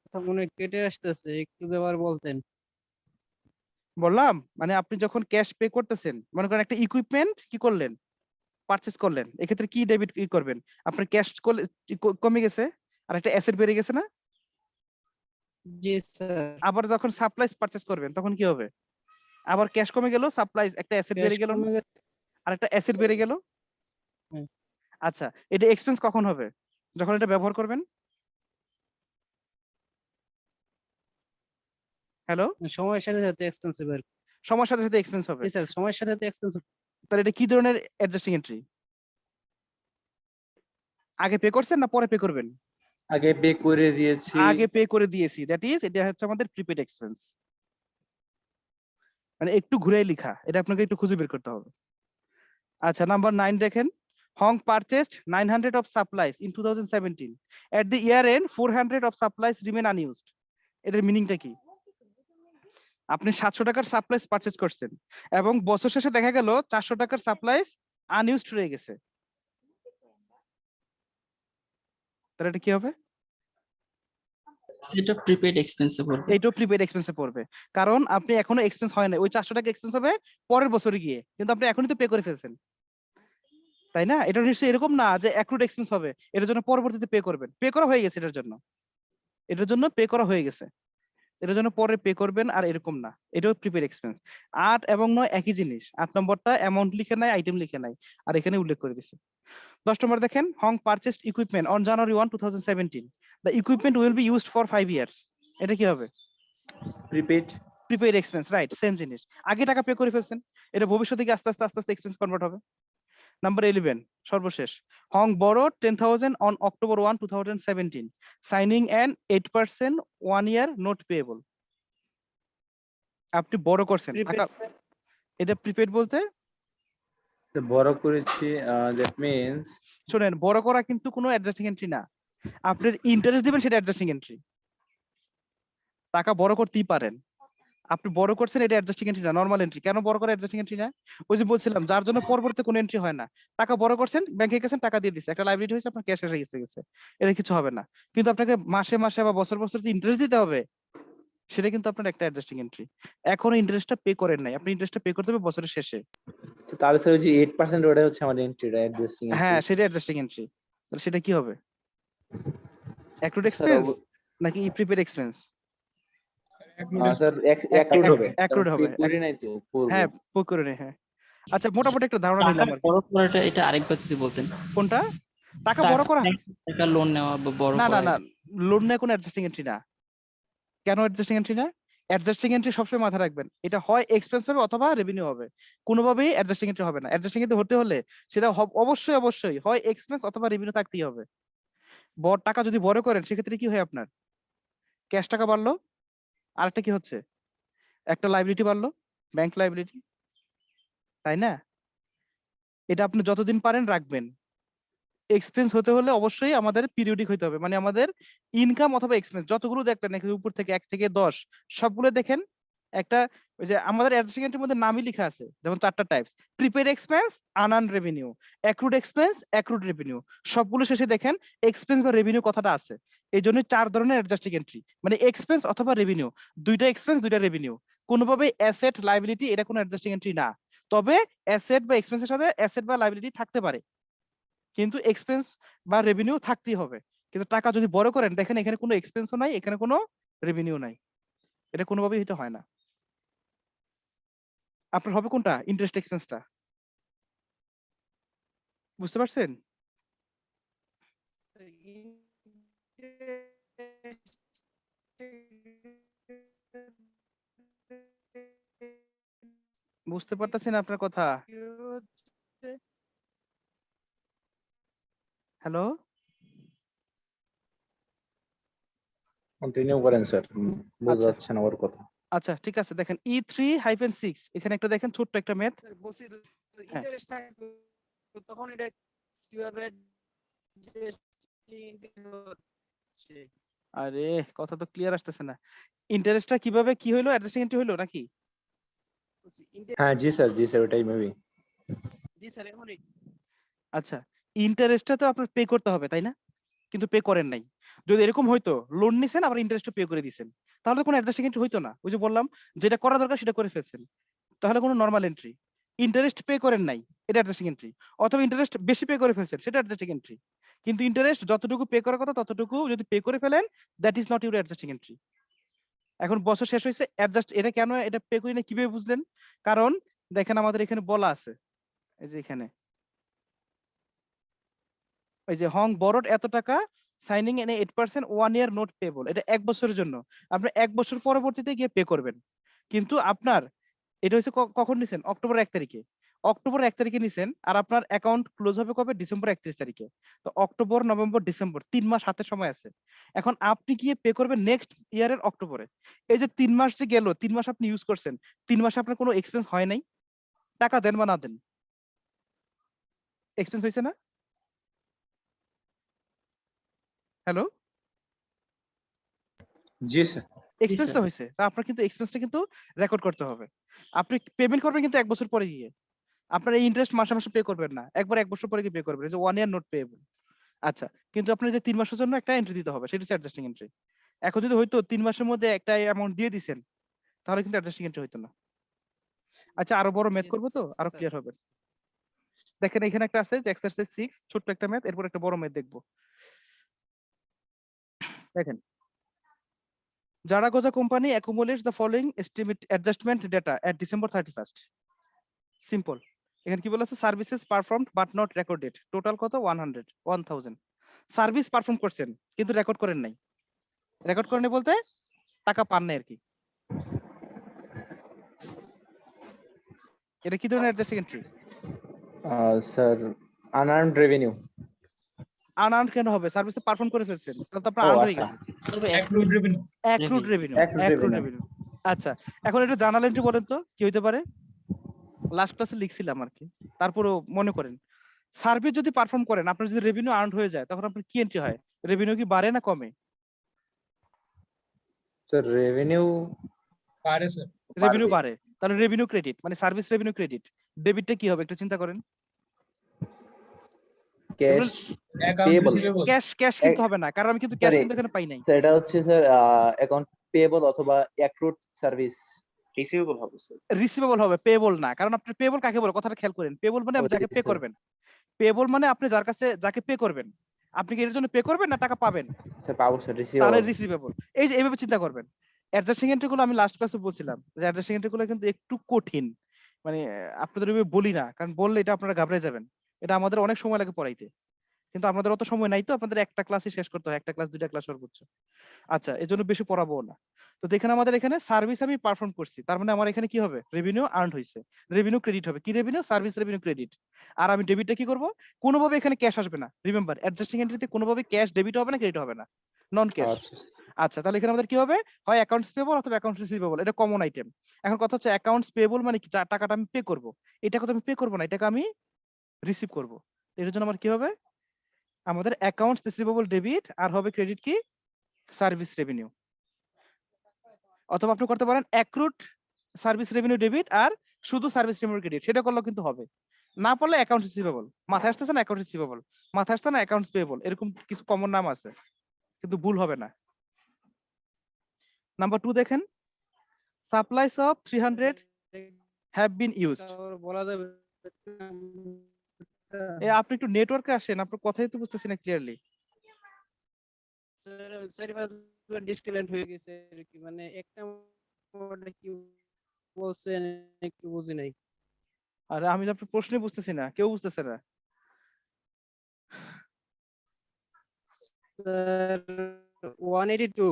কথা মনে কেটে আসতেছে, একটু দেওয়ার বলতেন। বললাম মানে আপনি যখন ক্যাশ পে করতেছেন, মনে করেন একটা ইকুইপমেন্ট কি করলেন, পারচেজ করলেন, এক্ষেত্রে কি ডেবিট করবেন, আপনার ক্যাশ কমে গেছে আর একটা অ্যাসেট বেড়ে গেছে না। জি স্যার। আবার যখন সাপ্লাইস পারচেজ করবেন তখন কি হবে, আবার ক্যাশ কমে গেল, সাপ্লাইস একটা অ্যাসেট ক্যাশ বেড়ে গেল কমে গেছে। আর একটা অ্যাসেট বেড়ে গেল। হুম। আচ্ছা, এটা এক্সপেন্স কখন হবে, যখন এটা ব্যবহার করবেন। হ্যালো, সময়ের সাথে সাথে এক্সপেন্সিভ আর কি। সময়ের সাথে সাথে এক্সপেন্স হবে। জি স্যার, সময়ের সাথে সাথে এক্সপেন্সিভ। তাহলে এটা কি ধরনের অ্যাডজাস্টিং এন্ট্রি, আগে পে করছেন না পরে পে করবেন। আগে পে করে দিয়েছি। আগে পে করে দিয়েছি, দ্যাট ইজ এটা হচ্ছে আমাদের প্রিপেড এক্সপেন্স। মানে একটু ঘুরে লেখা, এটা আপনাকে একটু খুঁজে বের করতে হবে। আচ্ছা, নাম্বার 9 দেখেন, Hong purchased 900 of supplies in 2017, at the year end 400 of supplies remain unused। এটার মিনিংটা কি, আপনি 700 টাকার সাপ্লাইস পারচেজ করছেন এবং বছর শেষে দেখা গেল 400 টাকার সাপ্লাইস আনইউজড রয়ে গেছে, তাহলে এটা কি হবে, সেটা প্রিপেড এক্সপেন্সে পড়বে। এইটাও প্রিপেড এক্সপেন্সে পড়বে, কারণ আপনি এখনো এক্সপেন্স হয় না, ওই 400 টাকা এক্সপেন্স হবে পরের বছরে গিয়ে, কিন্তু আপনি এখনই তো পে করে ফেলছেন, তাই না। এটা নিশ্চয়ই এরকম না যে অ্যাক্রুড এক্সপেন্স হবে, এটার জন্য পরবর্তীতে পে করবেন, পে করা হয়ে গেছে, এটার জন্য পে করা হয়ে গেছে, এটার জন্য পরে পে করবেন, আর এরকম না, এটাও প্রিপেড এক্সপেন্স। 8 এবং 9 একই জিনিস, 8 নম্বরটা অ্যামাউন্ট লিখে নাই, আইটেম লিখে নাই, আর এখানে উল্লেখ করে দিছে। 10 নম্বর দেখেন, Hong purchased equipment on January 1, 2017, the equipment will be used for 5 years. এটা কি হবে, prepaid. Prepaid expense, right, same জিনিস, আগে টাকা পে করে ফেলছেন, এটা ভবিষ্যতে গিয়ে আস্তে আস্তে আস্তে আস্তে এক্সপেন্স কনভার্ট হবে। নাম্বার 11 সর্বশেষ, Hong borrowed 10,000 on October 1, 2017, signing an 8% 1 year note payable। আপনি বড় করছেন টাকা, এটা প্রিপেড বলতে বড় করেছি, দ্যাট মিন্স শোনেন, বড় করা কিন্তু কোনো অ্যাডজাস্টিং এন্ট্রি না, আপনার ইন্টারেস্ট দিবেন সেটা অ্যাডজাস্টিং এন্ট্রি, টাকা বড় করতেই পারেন, আপনি বড় করছেন এটা অ্যাডজাস্টিং এন্ট্রি না, নরমাল এন্ট্রি। কেন বড় করা অ্যাডজাস্টিং এন্ট্রি না, ওই যে বলছিলাম যার জন্য পরবর্তীতে কোনো এন্ট্রি হয় না, টাকা বড় করছেন, ব্যাংকে গেছেন, টাকা দিয়ে দিচ্ছে, একটা লাইবিলিটি হয়েছে, আপনার ক্যাশ এসে গেছে, এটা কিছু হবে না, কিন্তু আপনাকে মাসে মাসে বা বছর বছর যে ইন্টারেস্ট দিতে হবে, সেটা কিন্তু আপনার একটা অ্যাডজাস্টিং এন্ট্রি, এখনো ইন্টারেস্টটা পে করেন নাই, আপনি ইন্টারেস্টটা পে করতে হবে বছরের শেষে। তাহলে স্যার ওই যে 8% ওটা হচ্ছে আমার এন্ট্রিটা, অ্যাডজাস্টিং হ্যাঁ, সেটা অ্যাডজাস্টিং এন্ট্রি, তাহলে সেটা কি হবে, অ্যাক্রুড স্যার এক্সপেন্স নাকি প্রিপেড এক্সপেন্স। স্যার অ্যাক্রুড হবে, অ্যাক্রুড হবে, করি নাই তো, করব। হ্যাঁ পে করে নেই, হ্যাঁ। আচ্ছা, মোটামুটি একটা ধারণা টাকা নিলাম আর কি। বড় করাটা এটা আরেকবার যদি বলতেন। কোনটা, টাকা বড় করা, টাকা লোন নেওয়া বা বড় না না করা। না, লোন নেয় কোনো অ্যাডজাস্টিং এন্ট্রি না। কেন অ্যাডজাস্টিং এন্ট্রি না, অ্যাডজাস্টিং এন্ট্রি সবসময় মাথায় রাখবেন, এটা হয় এক্সপেন্স হবে অথবা রেভিনিউ হবে, কোনোভাবেই অ্যাডজাস্টিং এন্ট্রি হবে না। অ্যাডজাস্টিং এন্ট্রি হতে হলে সেটা অবশ্যই অবশ্যই হয় এক্সপেন্স অথবা রেভিনিউ থাকতেই হবে। বড় টাকা যদি বড় করেন সেক্ষেত্রে কি হয়, আপনার ক্যাশ টাকা বাড়লো, আরেকটা কি হচ্ছে, একটা লাইবিলিটি বাড়লো, ব্যাংক লাইবিলিটি, তাই না। এটা আপনি যতদিন পারেন রাখবেন। এক্সপেন্স হতে হলে অবশ্যই আমাদের পিরিয়ডিক হতে হবে, মানে আমাদের ইনকাম অথবা এক্সপেন্স যতগুলো দেখলেন এখানে উপর থেকে 1 থেকে 10 সবগুলো দেখেন, একটা ওই যে আমাদের অ্যাডজাস্টিং এন্ট্রির মধ্যে নামই লেখা আছে, যেমন 4টা types, prepaid expense, unearned revenue, accrued expense, accrued revenue, সবগুলো শেষে দেখেন এক্সপেন্স বা রেভিনিউ কথাটা আছে। এই জন্য 4 ধরনের অ্যাডজাস্টিং এন্ট্রি, মানে এক্সপেন্স অথবা রেভিনিউ, দুইটা এক্সপেন্স দুইটা রেভিনিউ, কোনোভাবে অ্যাসেট লাইবিলিটি এটা কোনো অ্যাডজাস্টিং এন্ট্রি না। তবে অ্যাসেট বা এক্সপেন্সের সাথে অ্যাসেট বা লাইবিলিটি থাকতে পারে, কিন্তু এক্সপেন্স বা রেভিনিউ থাকতেই হবে। কিন্তু টাকা যদি বড় করেন দেখেন এখানে কোনো এক্সপেন্সও নাই, এখানে কোনো রেভিনিউ নাই, এটা কোনোভাবেই এটা হয় না। আপনার হবে কোনটা, ইন্টারেস্ট এক্সপেন্সটা, বুঝতে পারছেন। বুঝতে পারতেছেন আপনার কথা, হ্যালো। কন্টিনিউ করেন স্যার, বোঝা আচ্ছা যাচ্ছে না ওর কথা। আচ্ছা, ঠিক আছে, দেখেন E3-6 এখানে একটা দেখেন ছোট্ট একটা ম্যাথ। স্যার বলছি হ্যাঁ, ইন্টারেস্ট থাকবে, তখন এটা কিভাবে adjusting হচ্ছে? আরে কথা তো ক্লিয়ার আসতেছে না। ইন্টারেস্টটা কিভাবে কি হইলো, অ্যাডজাস্টিং এন্ট্রি হইলো নাকি? হ্যাঁ জি স্যার ওটাই মেবি। জি স্যার এখন আচ্ছা, ইন্টারেস্টটা তো আপনার পে করতে হবে তাই না? কিন্তু পে করেন নাই। যদি এরকম হইতো লোন নিছেন আবার ইন্টারেস্টও পে করে দিছেন, তাহলে তো কোনো অ্যাডজাস্টিং এন্ট্রি হইতো না। ওই যে বললাম যেটা করা দরকার সেটা করে ফেলছেন, তাহলে কোনো নরমাল এন্ট্রি। ইন্টারেস্ট পে করেন নাই, এটা অ্যাডজাস্টিং এন্ট্রি। অথবা ইন্টারেস্ট বেশি পে করে ফেলছেন, সেটা অ্যাডজাস্টিং এন্ট্রি। কিন্তু ইন্টারেস্ট যতটুকু পে করার কথা ততটুকু যদি পে করে ফেলেন, that is not your adjusting entry. এখন বছর শেষ হয়েছে, অ্যাডজাস্ট এটা কেন এটা পে করি না কিভাবে বুঝলেন? কারণ দেখেন আমাদের এখানে বলা আছে, এই যে এখানে ওই যে হং বরড এত টাকা, সাইনিং এন 8% 1 ইয়ার নোট পেবল, এটা 1 বছরের জন্য। আপনি 1 বছর পরবর্তীতে গিয়ে পে করবেন। কিন্তু আপনার এটা হচ্ছে কখন নিছেন? অক্টোবর 1 তারিখে। অক্টোবর 1 তারিখে নিছেন আর আপনার অ্যাকাউন্ট ক্লোজ হবে কবে? ডিসেম্বর 31 তারিখে। তো অক্টোবর, নভেম্বর, ডিসেম্বর 3 মাস হাতে সময় আছে। এখন আপনি গিয়ে পে করবেন নেক্সট ইয়ারের অক্টোবরে। এই যে 3 মাস যে গেল, 3 মাস আপনি ইউজ করছেন, 3 মাসে আপনার কোনো এক্সপেন্স হয় নাই? টাকা দেন বা না দেন, এক্সপেন্স হইছে না? হ্যালো? জি স্যার। এক্সপেন্সটা হইছে। তা আপনার কিন্তু এক্সপেন্সটা কিন্তু রেকর্ড করতে হবে। আপনি পেমেন্ট করবেন কিন্তু 1 বছর পরে গিয়ে। আপনার এই ইন্টারেস্ট মাসে, মাসে পে করবেন না। একবার 1 বছর পরে গিয়ে পে করবেন। এই যে 1 ইয়ার নোট পেয়েবল। আচ্ছা, কিন্তু আপনার যে 3 মাসের জন্য একটা এন্ট্রি দিতে হবে। সেটা হচ্ছে অ্যাডজাস্টিং এন্ট্রি। এখন যদি হইতো 3 মাসের মধ্যে একটা অ্যামাউন্ট দিয়ে দিছেন, তাহলে কিন্তু অ্যাডজাস্টিং এন্ট্রি হইতো না। আচ্ছা, আরো বড় ম্যাথ করব তো আরো ক্লিয়ার হবে। দেখেন এখানে একটা আছে যে এক্সারসাইজ 6, ছোট্ট একটা ম্যাথ, এরপর একটা বড় ম্যাথ দেখব। দেখেন, Zaragoza company accumulates the following estimate adjustment data at December 31st. Simple. এখানে কি বলা আছে? Services performed but not recorded. Total কত? 1000। সার্ভিস পারফর্ম করছেন কিন্তু রেকর্ড করেন নাই। রেকর্ড করেন নাই বলতে টাকা পান নাই আর কি। এটা কি ধরনের adjusting entry? Sir unearned revenue. Unearned কেন হবে? সার্ভিসে পারফর্ম করে ফেলছেন, তাহলে তো আপনার ও আর্ন হয়ে আচ্ছা। গেছে। Accrued revenue. Accrued revenue, Accrued accrued revenue। Revenue. আচ্ছা, এখন একটু জার্নাল এন্ট্রি বলেন তো কি হইতে পারে? লাস্ট ক্লাসে লিখছিলাম আর কি, তারপরেও মনে করেন। সার্ভিস যদি পারফর্ম করেন, আপনার যদি রেভিনিউ আর্ন হয়ে যায়, তখন আপনার কি এন্ট্রি হয়? রেভিনিউ কি বাড়ে না কমে? স্যার রেভিনিউ পারে স্যার। রেভিনিউ বাড়ে। তাহলে রেভিনিউ ক্রেডিট, মানে সার্ভিস রেভিনিউ ক্রেডিট। ডেবিটটা কি হবে একটু চিন্তা করেন। Cash account payable. Receivable. Cash কিন্তু হবে না, কারণ আমি কিন্তু ক্যাশ Sorry, কিন্তু এখানে পাই নাই। স্যার এটা হচ্ছে স্যার অ্যাকাউন্ট পেয়েবল অথবা অ্যাক্রুড সার্ভিস রিসিভেবল হবে স্যার। রিসিভেবল হবে, পেবল না। কারণ আপনার পেবল কাকে বলে? কথাটা খেয়াল করেন। পেবল মানে আপনি যাকে পে করবেন। পেবল মানে আপনি যার কাছে যাকে পে করবেন। আপনি কি এর জন্য পে করবেন না টাকা পাবেন? স্যার পাবো স্যার তাহলে রিসিভেবল। রিসিভেবল। এই যে এইভাবে চিন্তা করবেন। অ্যাডজাস্টিং এন্ট্রি গুলো আমি লাস্ট ক্লাসে বলছিলাম যে অ্যাডজাস্টিং এন্ট্রি গুলো কিন্তু একটু কঠিন। মানে আপনাদের ওইভাবে বলি না, কারণ বললে এটা আপনারা ঘাবড়ে যাবেন। এটা আমাদের অনেক সময় লাগে পড়াইতে। কিন্তু আপনাদের অত সময় নাই, তো আপনাদের একটা ক্লাসই শেষ করতে হয়, একটা ক্লাস 2টা ক্লাস সর্বোচ্চ। আচ্ছা, এজন্য বেশি পড়াবো না। তো দেখেন আমাদের এখানে সার্ভিস আমি পারফর্ম করছি, তার মানে আমার এখানে কি হবে? রেভিনিউ আর্নড হইছে, রেভিনিউ ক্রেডিট হবে। কি রেভিনিউ? Service revenue credit. আর আমি ডেবিটটা কি করব? কোনোভাবে এখানে ক্যাশ আসবে না। রিমেম্বার, অ্যাডজাস্টিং এন্ট্রিতে কোনোভাবে ক্যাশ ডেবিট হবে না, ক্রেডিট হবে না, নন ক্যাশ। আচ্ছা, তাহলে এখানে আমাদের কি হবে? হয় অ্যাকাউন্টস পেবল অথবা অ্যাকাউন্টস রিসিভেবল। এটা কমন আইটেম। এখন কথা হচ্ছে অ্যাকাউন্টস পেবল মানে কি? যা টাকাটা আমি পে করব, এটাকে তো আমি পে করব না, এটাকে আমি রিসিভ করব। এর জন্য আমার কি হবে? আমাদের অ্যাকাউন্টস রিসিভেবল ডেবিট, আর হবে ক্রেডিট কি? Service revenue. অথবা আপনি করতে পারেন অ্যাক্রুড সার্ভিস রেভিনিউ ডেবিট আর শুধু সার্ভিস রেভিনিউ ক্রেডিট, সেটা করলেও কিন্তু হবে। না পারলে অ্যাকাউন্ট রিসিভেবল। মাথায় আসতেছে না? অ্যাকাউন্ট রিসিভেবল মাথায় আসছে না? অ্যাকাউন্টস পেয়েবল, এরকম কিছু কমন নাম আছে, কিন্তু ভুল হবে না। নাম্বার 2 দেখেন, supplies of 300 have been used. বলা যাবে আপনি একটু নেটওয়ার্কে আসেন, আপনার কথাই তো বুঝতেছি না ক্লিয়ারলি। ডিসকানেক্ট হয়ে গেছে আর কি, মানে একটা কি বলছেন একটু বুঝি নাই। আর আমি তো আপনার প্রশ্নই বুঝতেছি না, কেউ বুঝতেছে না। স্যার 182।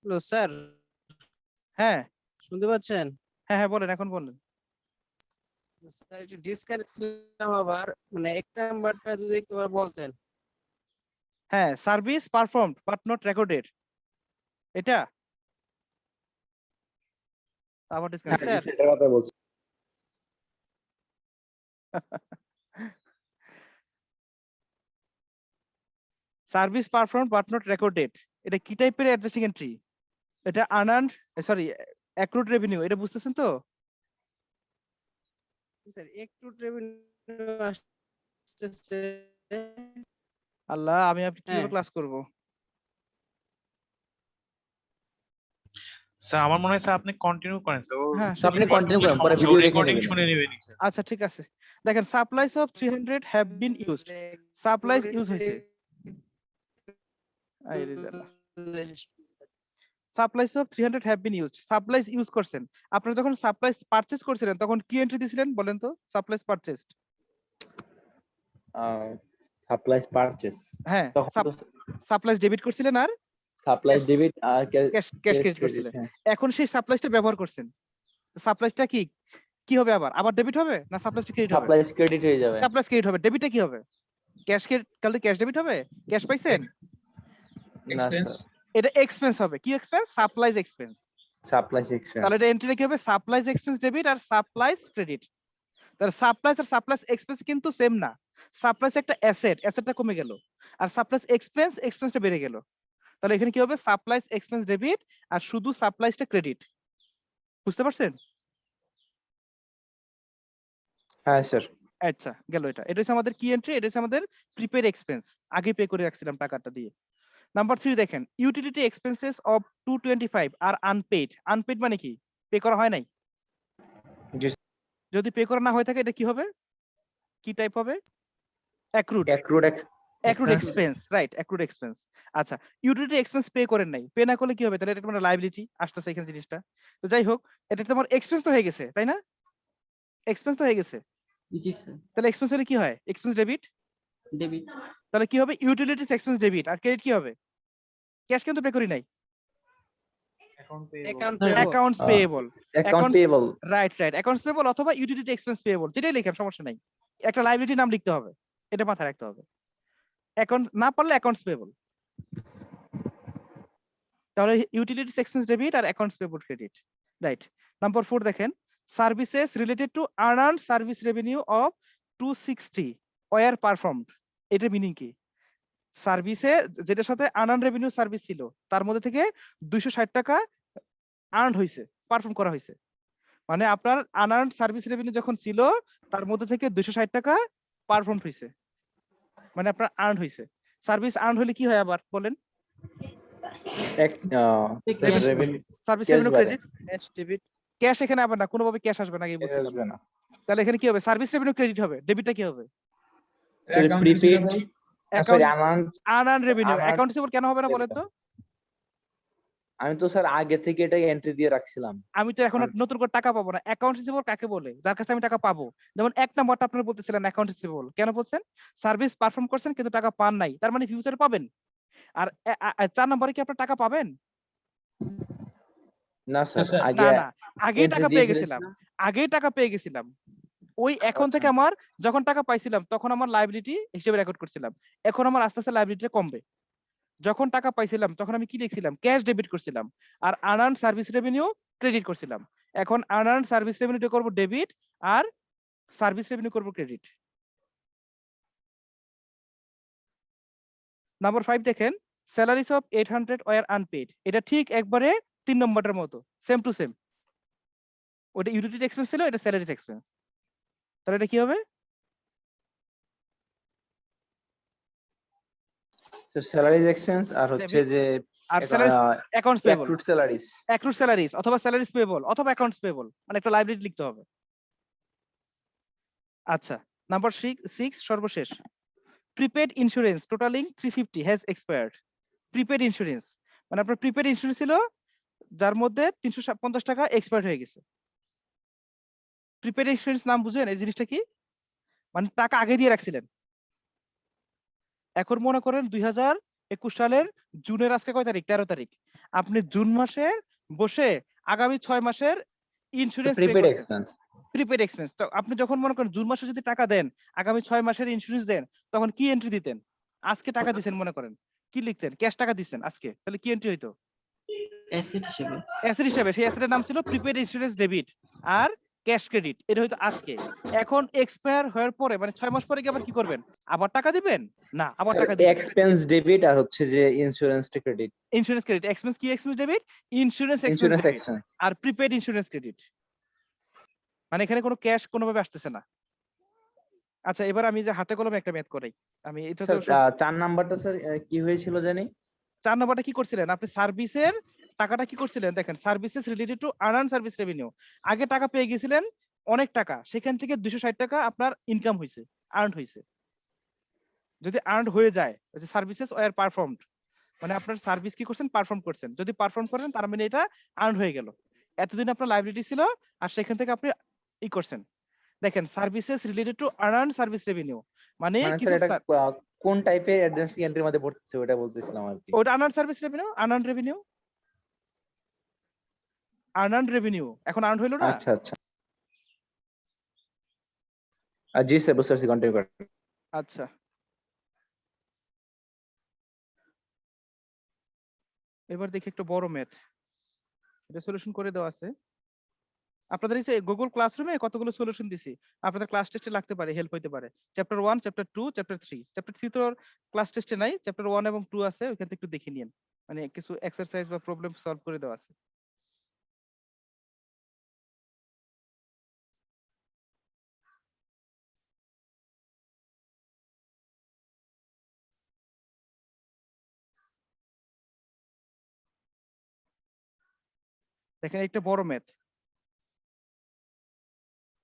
হ্যালো স্যার, হ্যাঁ শুনতে পাচ্ছেন? হ্যাঁ হ্যাঁ, বলেন, এখন বলেন। স্যার একটু ডিসকানেক্ট ছিলাম আবার, মানে একটা নাম্বারটা যদি একবার বলতেন। হ্যাঁ, service performed but not recorded, এটা আবার ডিসকানেক্ট। স্যার সেটার কথা বলছি। Service perform but not recorded, এটা কি টাইপের অ্যাডজাস্টিং এন্ট্রি? এটা আনআর্নড, সরি, অ্যাক্রুড রেভিনিউ, এটা বুঝতেছেন তো? স্যার একটু রেভিনিউ আসতেছে। আল্লাহ, আমি আপনি কিভাবে হ্যাঁ। ক্লাস করব? স্যার আমার মনে হয় স্যার আপনি কন্টিনিউ করেন স্যার। হ্যাঁ, তো আপনি কন্টিনিউ করেন, পরে ভিডিও দেখে রেকর্ডিং নেবেন। শুনে নেবেন স্যার। আচ্ছা ঠিক আছে, দেখেন supplies of 300 have been used, supplies use হয়েছে, আরে জানা, supplies of 300 have been used, supplies use করছেন। আপনারা যখন সাপ্লাইস পারচেজ করছিলেন তখন কি এন্ট্রি দিছিলেন বলেন তো? সাপ্লাইস পারচেজড, সাপ্লাই পারচেজ, হ্যাঁ, তখন সাপ্লাইস ডেবিট করছিলেন আর সাপ্লাই ডেবিট আর ক্যাশ ক্রেডিট করছিলেন। এখন সেই সাপ্লাইসটা ব্যবহার করছেন, সাপ্লাইসটা কি কি হবে? আবার ডেবিট হবে না সাপ্লাইসটা ক্রেডিট হবে? সাপ্লাই ক্রেডিট হয়ে যাবে। সাপ্লাইস ক্রেডিট হবে, ডেবিটটা কি হবে? ক্যাশ কালকে ক্যাশ ডেবিট হবে, ক্যাশ পাইছেন, না স্যার, এটা এক্সপেন্স হবে। কি এক্সপেন্স? Supplies expense. সাপ্লাই তাহলে এক্সপেন্স। এটা এন্ট্রিটা কি হবে? সাপ্লাইস এক্সপেন্স ডেবিট আর সাপ্লাইস ক্রেডিট। তাহলে সাপ্লাইস আর সাপ্লাইস এক্সপেন্স কিন্তু সেম না। সাপ্লাইস একটা অ্যাসেট, অ্যাসেটটা কমে গেল, আর সাপ্লাইস এক্সপেন্স, এক্সপেন্সটা বেড়ে গেল। তাহলে এখানে কি হবে? সাপ্লাইস এক্সপেন্স ডেবিট আর শুধু সাপ্লাইসটা ক্রেডিট। বুঝতে পারছেন? হ্যাঁ স্যার। আচ্ছা গেল, এটা হচ্ছে আমাদের কি এন্ট্রি, এটা হচ্ছে আমাদের প্রিপেড এক্সপেন্স, আগে পে করে রাখছিলাম টাকাটা দিয়ে। নাম্বার 3 দেখেন, utility expenses of 225 are unpaid. Unpaid মানে কি? পে করা হয় নাই। জি। যদি পে করা না হয়ে থাকে এটা কি হবে? কি টাইপ হবে? Accrued, accrued accrued expense, right, accrued expense. আচ্ছা, ইউটিলিটি এক্সপেন্স পে করেন নাই, পে না করলে কি হবে? তাহলে এটা মানে লায়াবিলিটি আসতেছে এখানে জিনিসটা। তো যাই হোক, এটা তোমার এক্সপেন্স তো হয়ে গেছে, তাই না? এক্সপেন্স তো হয়ে গেছে, জি স্যার, তাহলে এক্সপেন্স হলে কি হয়? Expense debit. ডেবিট। তাহলে কি হবে? ইউটিলিটিস এক্সপেন্স ডেবিট, আর ক্রেডিট কি হবে? ক্যাশ কিন্তু পে করি নাই, accounts payable, account payable. Right, accounts payable অথবা ইউটিলিটি এক্সপেন্স পেয়েবল, যেটাই লিখাম সমস্যা নাই, একটা লায়াবিলিটি নাম লিখতে হবে, এটা মাথায় রাখতে হবে। অ্যাকাউন্ট না পারলে অ্যাকাউন্টস পেয়েবল। তাহলে ইউটিলিটিস এক্সপেন্স ডেবিট আর accounts payable credit, right. Number 4 দেখেন, services related to unearned service revenue of 260 were performed. এটার মিনিং কি? সার্ভিসে যেটার সাথে আনআর্নড রেভিনিউ সার্ভিস ছিল তার মধ্যে থেকে 260 টাকা আর্নড হইছে, পারফর্ম করা হয়েছে। মানে আপনার আনআর্নড সার্ভিস রেভিনিউ যখন ছিল তার মধ্যে থেকে 260 টাকা পারফর্ম হইছে, মানে আপনার আর্ন হইছে। সার্ভিস আর্ন হলে কি হয় আবার বলেন? Service revenue credit, cash debit. Cash এখানে আবার না, কোনোভাবে ক্যাশ আসবে না, আগে বলছিলাম। তাহলে এখানে কি হবে? সার্ভিস রেভিনিউ ক্রেডিট হবে, ডেবিটটা কি হবে? Prepaid, sorry, unearned revenue. Account receivable কেন হবে না বলেন তো? আমি তো স্যার আগে থেকে এটা এন্ট্রি দিয়ে রাখছিলাম। আমি তো এখন আর নতুন করে টাকা পাবো না। অ্যাকাউন্ট রিসিভেবল কাকে বলে? যার কাছে আমি টাকা পাবো। যেমন এক নাম্বারটা আপনারা বলতেছিলেন অ্যাকাউন্ট রিসিভেবল, কেন বলছেন? সার্ভিস পারফর্ম করছেন কিন্তু টাকা পান নাই, তার মানে ফিউচারে পাবেন। আর 4 নম্বরে কি আপনারা টাকা পাবেন? না স্যার, আগে না, আগেই entry টাকা দিয়ে পেয়ে গেছিলাম, আগেই টাকা পেয়ে গেছিলাম। ওই এখন থেকে আমার যখন টাকা পাইছিলাম তখন আমার লায়াবিলিটি হিসেবে রেকর্ড করছিলাম। এখন আমার আস্তে আস্তে লায়াবিলিটিটা কমবে। যখন টাকা পাইছিলাম তখন আমি কি লিখছিলাম? ক্যাশ ডেবিট করছিলাম, আর আনআর্নড সার্ভিস রেভিনিউ ক্রেডিট করছিলাম। এখন আনআর্নড সার্ভিস রেভিনিউটা করব ডেবিট আর সার্ভিস রেভিনিউ করব ক্রেডিট। নাম্বার 5 দেখেন, স্যালারিস অফ 800 ওয়্যার আনপেইড। এটা ঠিক একবারে 3 নম্বরটার মতো, সেম টু সেম। ওটা ইউটিলিটি এক্সপেন্স ছিল, এটা স্যালারিস এক্সপেন্স। তাহলে এটা কি হবে? স্যালারিজ এক্সপেন্স আর হচ্ছে যে আর salaries accounts payable, accrued salaries, accrued salaries অথবা স্যালারিস পেয়েবল অথবা অ্যাকাউন্টস পেয়েবল, মানে একটা লায়াবিলিটি লিখতে হবে। আচ্ছা, নাম্বার 6 সর্বশেষ, prepaid insurance totaling 350 has expired. Prepaid insurance মানে আপনার প্রিপেড ইন্স্যুরেন্স ছিল যার মধ্যে 350 টাকা এক্সপায়ার্ড হয়ে গেছে। প্রিপেড ইন্স্যুরেন্স নাম বুঝেন এই জিনিসটা কি? মানে টাকা আগে দিয়ে রাখছিলেন। এখন মনে করেন 2021 সালের জুনের আজকে কয় তারিখ? 13 তারিখ। আপনি জুন মাসে বসে আগামী 6 মাসের ইন্স্যুরেন্স পে প্রিপেড করছেন, এক্সপেন্স। Prepaid expense. তো আপনি যখন মনে করেন জুন মাসে যদি টাকা দেন, আগামী 6 মাসের ইন্স্যুরেন্স দেন, তখন কি এন্ট্রি দিতেন? আজকে টাকা দিবেন মনে করেন, কি লিখতেন? ক্যাশ টাকা দিবেন আজকে, তাহলে কি এন্ট্রি হইতো? অ্যাসেট হিসেবে। অ্যাসেট হিসেবে। সেই অ্যাসেটের নাম ছিল প্রিপেড ইন্স্যুরেন্স ডেবিট আর ক্যাশ ক্রেডিট, এটা হয়তো আজকে, এখন এক্সপায়ার হওয়ার পরে মানে 6 মাস পরে কি আবার কি করবেন, আবার টাকা দিবেন না, আবার টাকা দিবেন। এক্সপেন্স ডেবিট আর হচ্ছে যে insurance credit. Insurance credit, expense কি expense debit, insurance expense insurance debit, expense. আর প্রিপেড ইন্স্যুরেন্স ক্রেডিট, মানে এখানে কোনো ক্যাশ কোনোভাবে আসতেছে না। আচ্ছা এবার আমি যে হাতে কলমে একটা ম্যাথ করাই, আমি এটা তো স্যার 4 নাম্বারটা স্যার কি হয়েছিল জানি? 4 নম্বরটা কি করছিলেন আপনি, সার্ভিসের টাকাটা কি করছিলেন, দেখেন services related to earn service revenue, আগে টাকা পেয়ে গেছিলেন অনেক টাকা, সেখান থেকে 260 টাকা আপনার ইনকাম হয়েছে, আর্ন হয়েছে। যদি আর্ন হয়ে যায় সার্ভিসেস ওয়ার পারফর্মড, মানে আপনার সার্ভিস কি করছেন, পারফর্ম করছেন, যদি পারফর্ম করেন তার মানে এটা আর্ন হয়ে গেল। এতদিন আপনার লাইবিলিটি ছিল আর সেখান থেকে আপনি ই করছেন। দেখেন services related to earn service revenue মানে মানে কিছু স্যার এটা কোন টাইপের অ্যাডভান্সিং এন্ট্রির মধ্যে পড়তেছে ওটা বলতেছিলাম আর কি। ওটা earn service revenue, earn revenue, earn revenue এখন আর্ন হইলো না। আচ্ছা আচ্ছা। জি স্যার বুঝতে পারছি, কন্টিনিউ করেন। আচ্ছা এবার দেখি একটু বড় ম্যাথ, এটা সলিউশন করে দেওয়া আছে আপনাদের এই যে গুগল ক্লাসরুমে কতগুলো সলিউশন দিছি, আপনাদের ক্লাস টেস্টে লাগতে পারে, হেল্প হইতে পারে। চ্যাপ্টার 1, চ্যাপ্টার 2, চ্যাপ্টার 3, চ্যাপ্টার 3 তো ক্লাস টেস্টে নাই, চ্যাপ্টার 1 এবং 2 আছে, ওইখান থেকে একটু দেখে নিন, মানে কিছু এক্সারসাইজ বা প্রবলেম সলভ করে দেওয়া আছে। দেখেন একটা বড় ম্যাথ,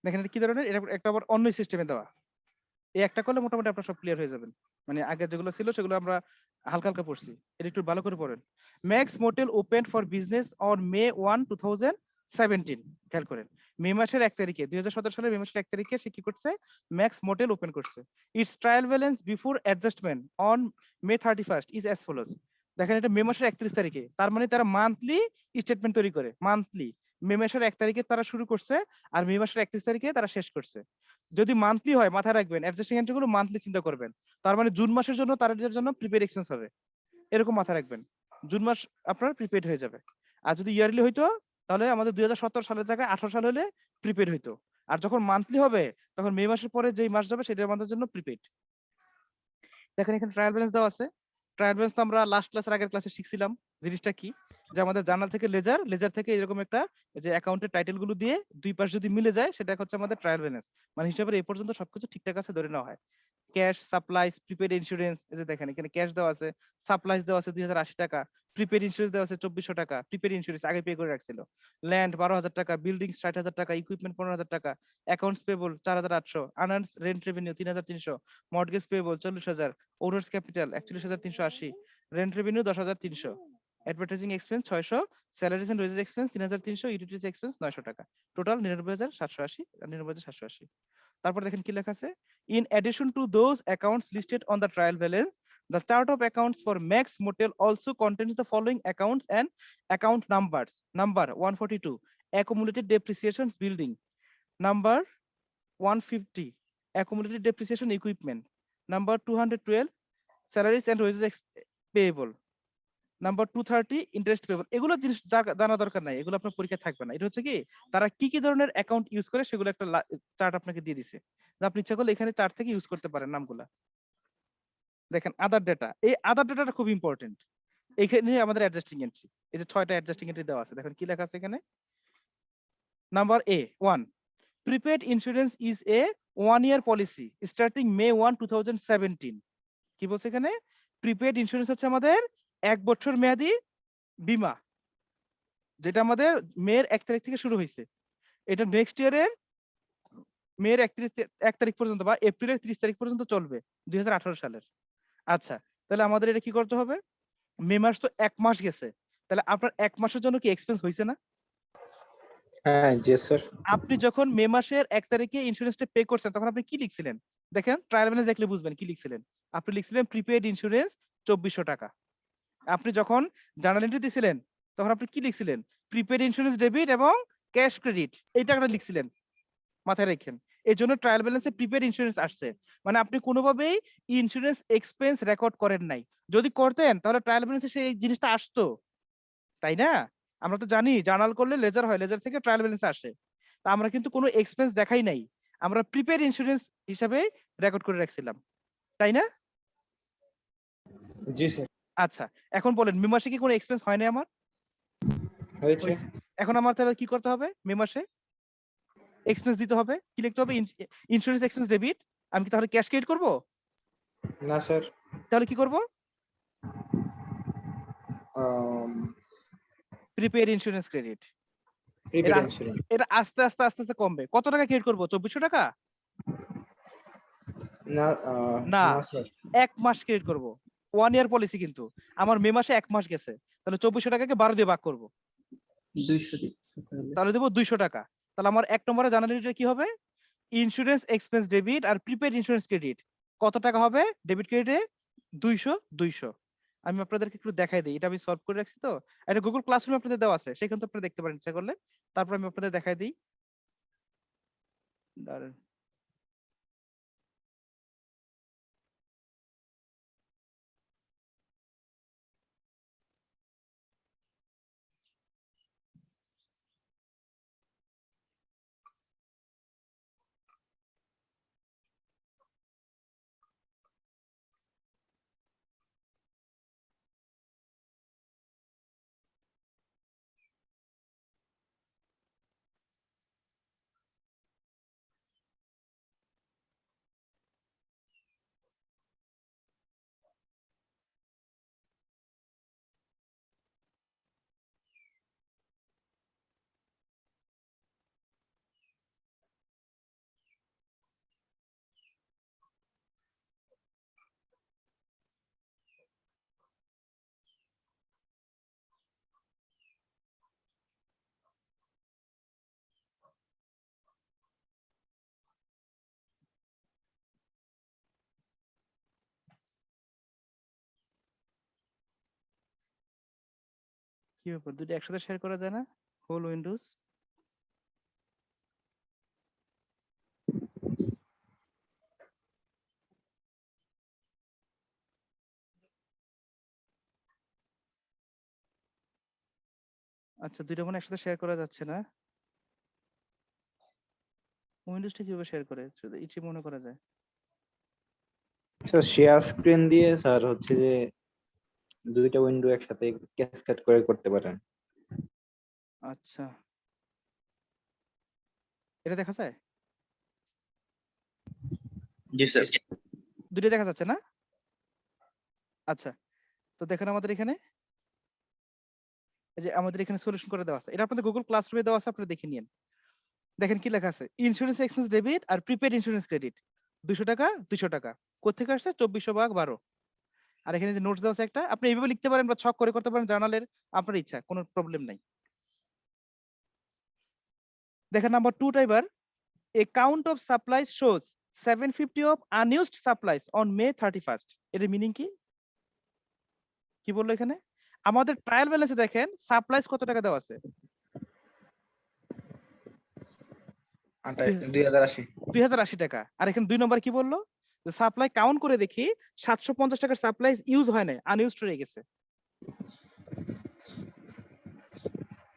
দেখেন এটা কি ধরনের, এটা একটা আবার অন্য সিস্টেমে দেওয়া, এই একটা করলে মোটামুটি আপনারা সব ক্লিয়ার হয়ে যাবেন, মানে আগে যেগুলো ছিল সেগুলো আমরা হালকা হালকা পড়ছি, এটা একটু ভালো করে পড়েন। Max motel open for business on May 1, 2017, খেয়াল করেন মে মাসের 1 তারিখে, 2017 সালের মে মাসের 1 তারিখে সে কি করছে, ম্যাক্স মোটেল ওপেন করছে। It's trial balance before adjustment on May 31 is as follows. দেখেন এটা মে মাসের 31 তারিখে, তার মানে তারা মান্থলি স্টেটমেন্ট তৈরি করে, মান্থলি মে মাসের 1 তারিখে তারা শুরু করছে আর মে মাসের 31 তারিখে তারা শেষ করছে। যদি মান্থলি হয় মাথায় রাখবেন অ্যাডজাস্টিং এন্ট্রি গুলো মান্থলি চিন্তা করবেন, তার মানে জুন মাসের জন্য তাদের জন্য প্রিপেড এক্সপেন্স হবে, এরকম মাথায় রাখবেন, জুন মাস আপনার প্রিপেড হয়ে যাবে। আর যদি ইয়ারলি হইতো তাহলে আমাদের 2017 সালের জায়গায় 18 সাল হলে প্রিপেড হইতো, আর যখন মান্থলি হবে তখন মে মাসের পরে যেই মাস যাবে সেটা আমাদের জন্য প্রিপেড। দেখেন এখানে ট্রায়াল ব্যালেন্স দেওয়া আছে, ট্রায়াল ব্যালেন্স তো আমরা লাস্ট ক্লাসের আগের ক্লাসে শিখছিলাম জিনিসটা কি, যে আমাদের জার্নাল থেকে লেজার, লেজার থেকে এরকম একটা যে অ্যাকাউন্টের টাইটেল গুলো দিয়ে দুই পাশ যদি মিলে যায় সেটা হচ্ছে আমাদের ট্রায়াল ব্যালেন্স, মানে হিসাবের এই পর্যন্ত সবকিছু ঠিকঠাক আছে ধরে নেওয়া হয়। ক্যাশ, সাপ্লাইজ, প্রিপেড ইন্স্যুরেন্স, এই যে দেখেন এখানে ক্যাশ দেওয়া আছে, সাপ্লাইজ দেওয়া আছে 2080 টাকা, প্রিপেড ইন্স্যুরেন্স দেওয়া আছে 2400 টাকা, প্রিপেড ইন্স্যুরেন্স আগে পে করে রাখছিল, ল্যান্ড 12,000 টাকা, বিল্ডিং 60,000 টাকা, ইকুইপমেন্ট 15,000 টাকা, accounts payable 4,800, unearned rent revenue 3,300, mortgage payable 40,000, owner's capital 41,380, rent revenue 10,300, advertising expense 600, salaries and wages expense 3,300, utilities expense 900 টাকা, টোটাল 99,780 আর 99,780। তারপর দেখেন কি লেখা আছে, in addition to those accounts listed on the trial balance, the chart of accounts for Max Motel also contains the following accounts and account numbers. Number 142, accumulated depreciations building. Number 150, accumulated depreciation equipment. Number 212, salaries and wages payable. Number 230, interest payable. এগুলো জিনিস জানা দরকার নাই, এগুলো আপনার পরীক্ষায় থাকবে না। এটা হচ্ছে কি তারা কি কি ধরনের অ্যাকাউন্ট ইউজ করে সেগুলো একটা চার্ট আপনাকে দিয়ে দিছে, আপনি ইচ্ছা করলে এখানে চার্ট থেকে ইউজ করতে পারেন নামগুলা। দেখেন আদার ডেটা, এই আদার ডেটাটা খুব ইম্পর্টেন্ট, এখানে আমাদের অ্যাডজাস্টিং এন্ট্রি, এই যে 6টা অ্যাডজাস্টিং এন্ট্রি দেওয়া আছে, দেখেন কি লেখা আছে এখানে। Number A 1, prepaid insurance is a 1 year policy starting May 1, 2017। কি বলছে এখানে, প্রিপেড ইন্স্যুরেন্স হচ্ছে আমাদের 1 বছর মেয়াদি বীমা, যেটা আমাদের মের 1 তারিখ থেকে শুরু হয়েছে, এটা নেক্সট ইয়ারের মের 1 তারিখ পর্যন্ত বা এপ্রিলের 30 তারিখ পর্যন্ত চলবে 2018 সালের। আচ্ছা তাহলে আমাদের এটা কি করতে হবে, মে মাস তো 1 মাস গেছে, তাহলে আপনার 1 মাসের জন্য কি এক্সপেন্স হয়েছে না? হ্যাঁ জি স্যার। আপনি যখন মে মাসের 1 তারিখে ইন্স্যুরেন্সটা পে করছেন তখন আপনি কি লিখছিলেন, দেখেন ট্রায়াল ব্যালেন্স দেখলে বুঝবেন কি লিখছিলেন, আপনি লিখছিলেন প্রিপেড ইন্স্যুরেন্স 2400 টাকা। আপনি যখন জার্নাল এন্ট্রি দিছিলেন তখন আপনি কি লিখছিলেন, প্রিপেড ইন্স্যুরেন্স ডেবিট এবং ক্যাশ ক্রেডিট, এই টাকাটা লিখছিলেন, মাথায় রাখেন। এই জন্য ট্রায়াল ব্যালেন্সে প্রিপেড ইন্স্যুরেন্স আসছে, মানে আপনি কোনোভাবেই ইন্স্যুরেন্স এক্সপেন্স রেকর্ড করেন নাই, যদি করতেন তাহলে ট্রায়াল ব্যালেন্সে সেই জিনিসটা আসতো, তাই না? আমরা তো জানি জার্নাল করলে লেজার হয়, লেজার থেকে ট্রায়াল ব্যালেন্স আসে, তা আমরা কিন্তু কোনো এক্সপেন্স দেখাই নাই, আমরা প্রিপেড ইন্স্যুরেন্স হিসাবে রেকর্ড করে রাখছিলাম, তাই না? জি স্যার, আচ্ছা, এখন বলেন মে মাসে কি কোনো এক্সপেন্স হয় না আমার? হয়েছে। এখন আমার তাহলে কি করতে হবে? মে মাসে এক্সপেন্স দিতে হবে, কি লিখতে হবে? Insurance expense debit. আমি কি তাহলে ক্যাশ ক্রেডিট করব? না স্যার, তাহলে কি করব? Prepaid insurance credit. প্রিপেড এটা ইন্স্যুরেন্স। এটা আস্তে আস্তে আস্তে আস্তে কমবে। কত টাকা ক্রেডিট করব? 2400 টাকা? না না, না স্যার, 1 মাস ক্রেডিট করব। 1 ইয়ার পলিসি কিন্তু। আমার মে মাসে 1 মাস গেছে। তাহলে 2400 টাকাকে 12 দিয়ে ভাগ করব। 200 দিচ্ছে তাহলে। তাহলে দেব 200 টাকা। তাহলে আমার 1 নম্বরে জার্নালিটা কি হবে? ইন্স্যুরেন্স এক্সপেন্স ডেবিট আর প্রিপেড ইন্স্যুরেন্স ক্রেডিট। কত টাকা হবে ডেবিট ক্রেডিটে? 200। আমি আপনাদেরকে একটু দেখাই দিই। এটা আমি সলভ করে রাখছি তো। এটা গুগল ক্লাসরুমে আপনাদের দেওয়া আছে। সেখান থেকে আপনারা দেখতে পারেন ইচ্ছা করলে। তারপর আমি আপনাদের দেখাই দিই। দাঁড়ান। কি ব্যাপার? দুটো একসাথে শেয়ার করা যায় না? Whole Windows. আচ্ছা, দুইটা ফোন একসাথে শেয়ার করা যাচ্ছে না। উইন্ডোজটা কিভাবে শেয়ার করে? শুধু ইচ্ছে মনে করা যায়। স্যার শেয়ার স্ক্রিন দিয়ে স্যার হচ্ছে যে দুইটা উইন্ডো একসাথে ক্যাসকেড করে করতে পারেন। আচ্ছা, এটা দেখা যায়? জি স্যার। দুটো দেখা যাচ্ছে না? আচ্ছা, তো দেখেন আমাদের এখানে এই যে আমাদের এখানে সলিউশন করে দেওয়া আছে। এটা আপনাদের গুগল ক্লাসরুমে দেওয়া আছে, আপনারা দেখে নিন। দেখেন কি লেখা আছে? ইন্স্যুরেন্স এক্সপেন্স ডেবিট আর প্রিপেড ইন্স্যুরেন্স ক্রেডিট। 200 টাকা, 200 টাকা। কোত্থেকে আসছে? 2400 ভাগ 12। আর এখানে যে নোটস দেওয়া আছে একটা, আপনি এইভাবে লিখতে পারেন বা ছক করে করতে পারেন জার্নালের, আপনার ইচ্ছা, কোনো প্রবলেম নাই। দেখেন নাম্বার 2 টা এবার, a count of supplies shows 750 of unused supplies on May 31st. এর মিনিং কি? কি বললো এখানে? আমাদের ট্রায়াল ব্যালেন্সে দেখেন সাপ্লাইস কত টাকা দেওয়া আছে? 2080। 2080 টাকা। আর এখানে 2 নম্বর কি বললো? সাপ্লাই কাউন্ট করে দেখি 750 টাকার সাপ্লাই ইউজ হয় নাই, আনইউজড রয়ে গেছে।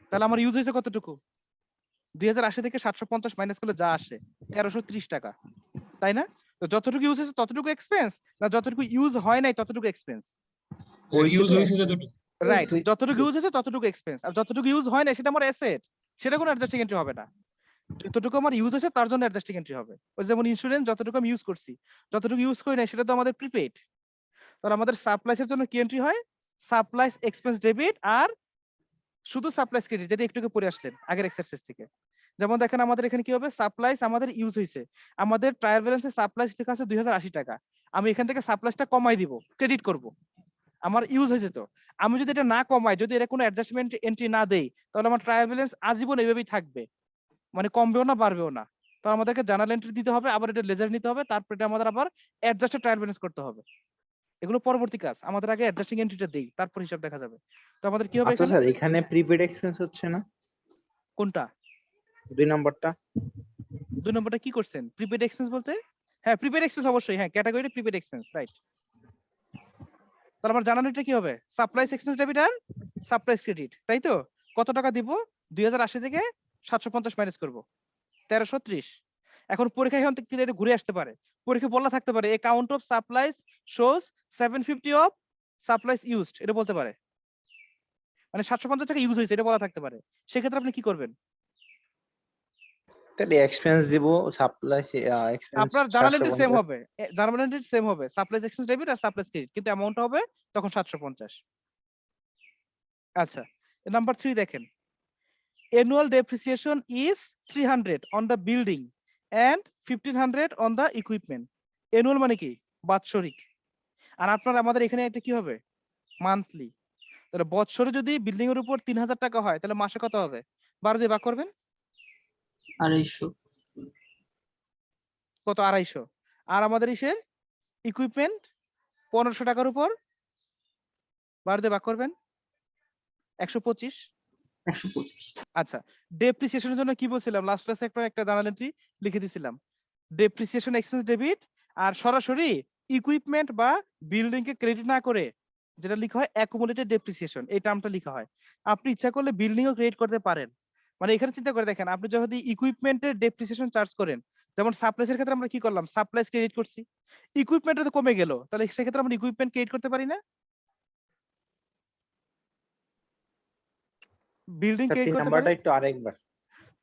তাহলে আমার ইউজ হয়েছে কতটুকু? 2080 থেকে 750 মাইনাস করলে যা আসে 1330 টাকা, তাই না? তো যতটুকু ইউজ হয়েছে ততটুকু এক্সপেন্স, না যতটুকু ইউজ হয় নাই ততটুকু এক্সপেন্স? ইউজ হয়েছে যতটুকু। রাইট, যতটুকু ইউজ হয়েছে ততটুকু এক্সপেন্স, আর যতটুকু ইউজ হয় না সেটা আমার অ্যাসেট, সেটা কোনো অ্যাডজাস্টিং এন্ট্রি হবে না। যতটুকু আমার ইউজ হয়েছে তার জন্য অ্যাডজাস্টিং এন্ট্রি হবে। ওই যেমন ইন্স্যুরেন্স, যতটুকু আমি ইউজ করছি, যতটুকু ইউজ করি না সেটা তো আমাদের প্রিপেড। তাহলে আমাদের সাপ্লাইস এর জন্য কি এন্ট্রি হয়? সাপ্লাইস এক্সপেন্স ডেবিট আর শুধু সাপ্লাইস ক্রেডিট, যেটা একটু আগে পড়ে আসলেন আগের এক্সারসাইজ থেকে। যেমন দেখেন আমাদের এখানে কি হবে? সাপ্লাইস আমাদের ইউজ হয়েছে, আমাদের ট্রায়াল ব্যালেন্সে সাপ্লাইস লেখা আছে 2080 টাকা। আমি এখান থেকে সাপ্লাইসটা কমাই দিব, ক্রেডিট করব। আমার ইউজ হয়েছে তো, আমি যদি এটা না কমাই, যদি এটা কোনো অ্যাডজাস্টমেন্ট এন্ট্রি না দেই, তাহলে আমার ট্রায়াল ব্যালেন্স আজীবন এইভাবেই থাকবে, মানে কমবেও না বাড়বেও না। তো আমাদেরকে জার্নাল এন্ট্রি দিতে হবে, আবার এটা লেজার নিতে হবে, তারপর এটা আমাদের আবার অ্যাডজাস্টেড ট্রায়াল ব্যালেন্স করতে হবে। এগুলো পরবর্তী কাজ, আমাদের আগে অ্যাডজাস্টিং এন্ট্রিটা দেই, তারপর হিসাব দেখা যাবে। তো আমাদের কি হবে আচ্ছা এখানে? স্যার, এখানে প্রিপেড এক্সপেন্স হচ্ছে না? কোনটা? 2 নাম্বারটা। 2 নম্বরটা কি করছেন? প্রিপেড এক্সপেন্স বলতে? হ্যাঁ, প্রিপেড এক্সপেন্স অবশ্যই, হ্যাঁ, ক্যাটাগরিটা প্রিপেড এক্সপেন্স, রাইট। তাহলে আমার জার্নালটা কি হবে? সাপ্লাইস এক্সপেন্স ডেবিট আর সাপ্লাইস ক্রেডিট, তাই তো? কত টাকা দিব? 2080 থেকে 750 মাইনাস করব। 1330। এখন পরীক্ষা এখান থেকে এটা ঘুরে আসতে পারে, পরীক্ষা বলা থাকতে পারে account of supplies shows 750 of supplies used, এটা বলতে পারে, মানে 750 টাকা ইউজ হয়েছে এটা বলা থাকতে পারে। সেক্ষেত্রে আপনি কি করবেন? তাহলে এক্সপেন্স দিব, সাপ্লাই এক্সপেন্স আপনার জার্নাল এন্ট্রি সেম 750। হবে, জার্নাল এন্ট্রি সেম হবে, সাপ্লাইজ এক্সপেন্স ডেবিট আর সাপ্লাইজ ক্রেডিট, কিন্তু অ্যামাউন্ট হবে তখন 750। আচ্ছা, নাম্বার 3 দেখেন, annual depreciation is 300 on the building and 1500 on the equipment. annual মানে কি? বাৎসরিক। আর আপনার আমাদের এখানে এটা কি হবে? মান্থলি। তাহলে বছরে যদি বিল্ডিং এর উপর 3000 টাকা হয় তাহলে মাসে কত হবে? 12 দিয়ে ভাগ করবেন, 250। কত? 250। আর আমাদের ইসের ইকুইপমেন্ট 1500 টাকার উপর 12 দিয়ে ভাগ করবেন, 125। 125। আচ্ছা, ডেপ্রিসিয়েশনের জন্য কি বলছিলাম? লাস্ট ক্লাসে একটা জার্নাল এন্ট্রি লিখে দিছিলাম, ডেপ্রিসিয়েশন এক্সপেন্স ডেবিট, আর সরাসরি ইকুইপমেন্ট বা বিল্ডিং কে ক্রেডিট না করে যেটা লেখা হয় অ্যাকুমুলেটেড ডেপ্রিসিয়েশন, এই টার্মটা লেখা হয়। আপনি ইচ্ছা করলে বিল্ডিং ও ক্রেডিট করতে পারেন। মানে এখানে চিন্তা করে দেখেন, আপনি যদি ইকুইপমেন্টের ডেপ্রিসিয়েশন চার্জ করেন, যেমন সাপ্লাইসের ক্ষেত্রে আমরা কি করলাম? সাপ্লাইস ক্রেডিট করছি, ইকুইপমেন্টটা তো কমে গেল, তাহলে সেক্ষেত্রে আমরা ইকুইপমেন্ট ক্রেডিট করতে পারি না? বিল্ডিং স্যার ক্রেডিট 3 করতে পারি নাম্বারটা না? একটু আরেকবার।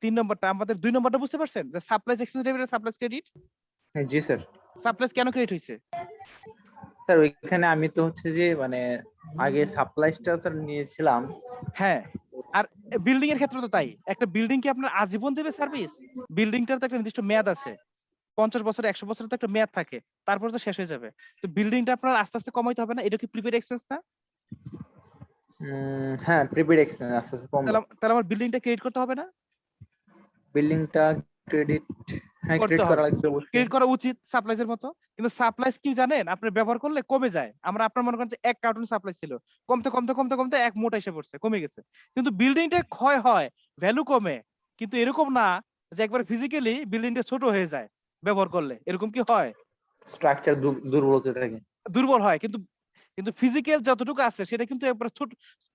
3 নম্বরটা আমাদের 2 নম্বরটা বুঝতে পারছেন, যে সাপ্লাইস এক্সপেন্স ডেবিট আর সাপ্লাইস ক্রেডিট। হ্যাঁ জি স্যার। সাপ্লাইস কেন ক্রেডিট হইছে? স্যার ওইখানে আমি তো হচ্ছে যে মানে আগে সাপ্লাইটা স্যার নিয়েছিলাম। হ্যাঁ, আর বিল্ডিং এর ক্ষেত্রে তো তাই। একটা বিল্ডিং কি আপনার আজীবন দেবে সার্ভিস? বিল্ডিংটার তো একটা নির্দিষ্ট মেয়াদ আছে, 50 বছর 100 বছর তো একটা মেয়াদ থাকে, তারপর তো শেষ হয়ে যাবে। তো বিল্ডিংটা আপনার আস্তে আস্তে কমাইতে হবে না? এটা কি প্রিপেড এক্সপেন্স না? হ্যাঁ প্রিপেড এক্সপেন্স আস্তে আস্তে কমবে। তাহলে আমার বিল্ডিংটা ক্রেডিট করতে হবে না? বিল্ডিংটা ক্রেডিট, হ্যাঁ করতে ক্রেডিট করা হবে, লাগবে অবশ্যই। ক্রেডিট করা উচিত সাপ্লাইজের মতো। কিন্তু সাপ্লাইজ কি জানেন, আপনি ব্যবহার করলে কমে যায়। আপনার মনে করেন যে 1 কার্টুন সাপ্লাই ছিল, কমতে কমতে কমতে কমতে 1 মোট এসে পড়ছে, কমে গেছে। কিন্তু বিল্ডিংটা ক্ষয় হয়, ভ্যালু কমে, কিন্তু এরকম না যে একবার ফিজিক্যালি বিল্ডিংটা ছোট হয়ে যায় ব্যবহার করলে। এরকম কি হয়? স্ট্রাকচার দুর্বল হতে থাকে। দুর্বল হয়, কিন্তু কিন্তু ফিজিক্যাল যতটুকু আছে সেটা কিন্তু একবার ছোট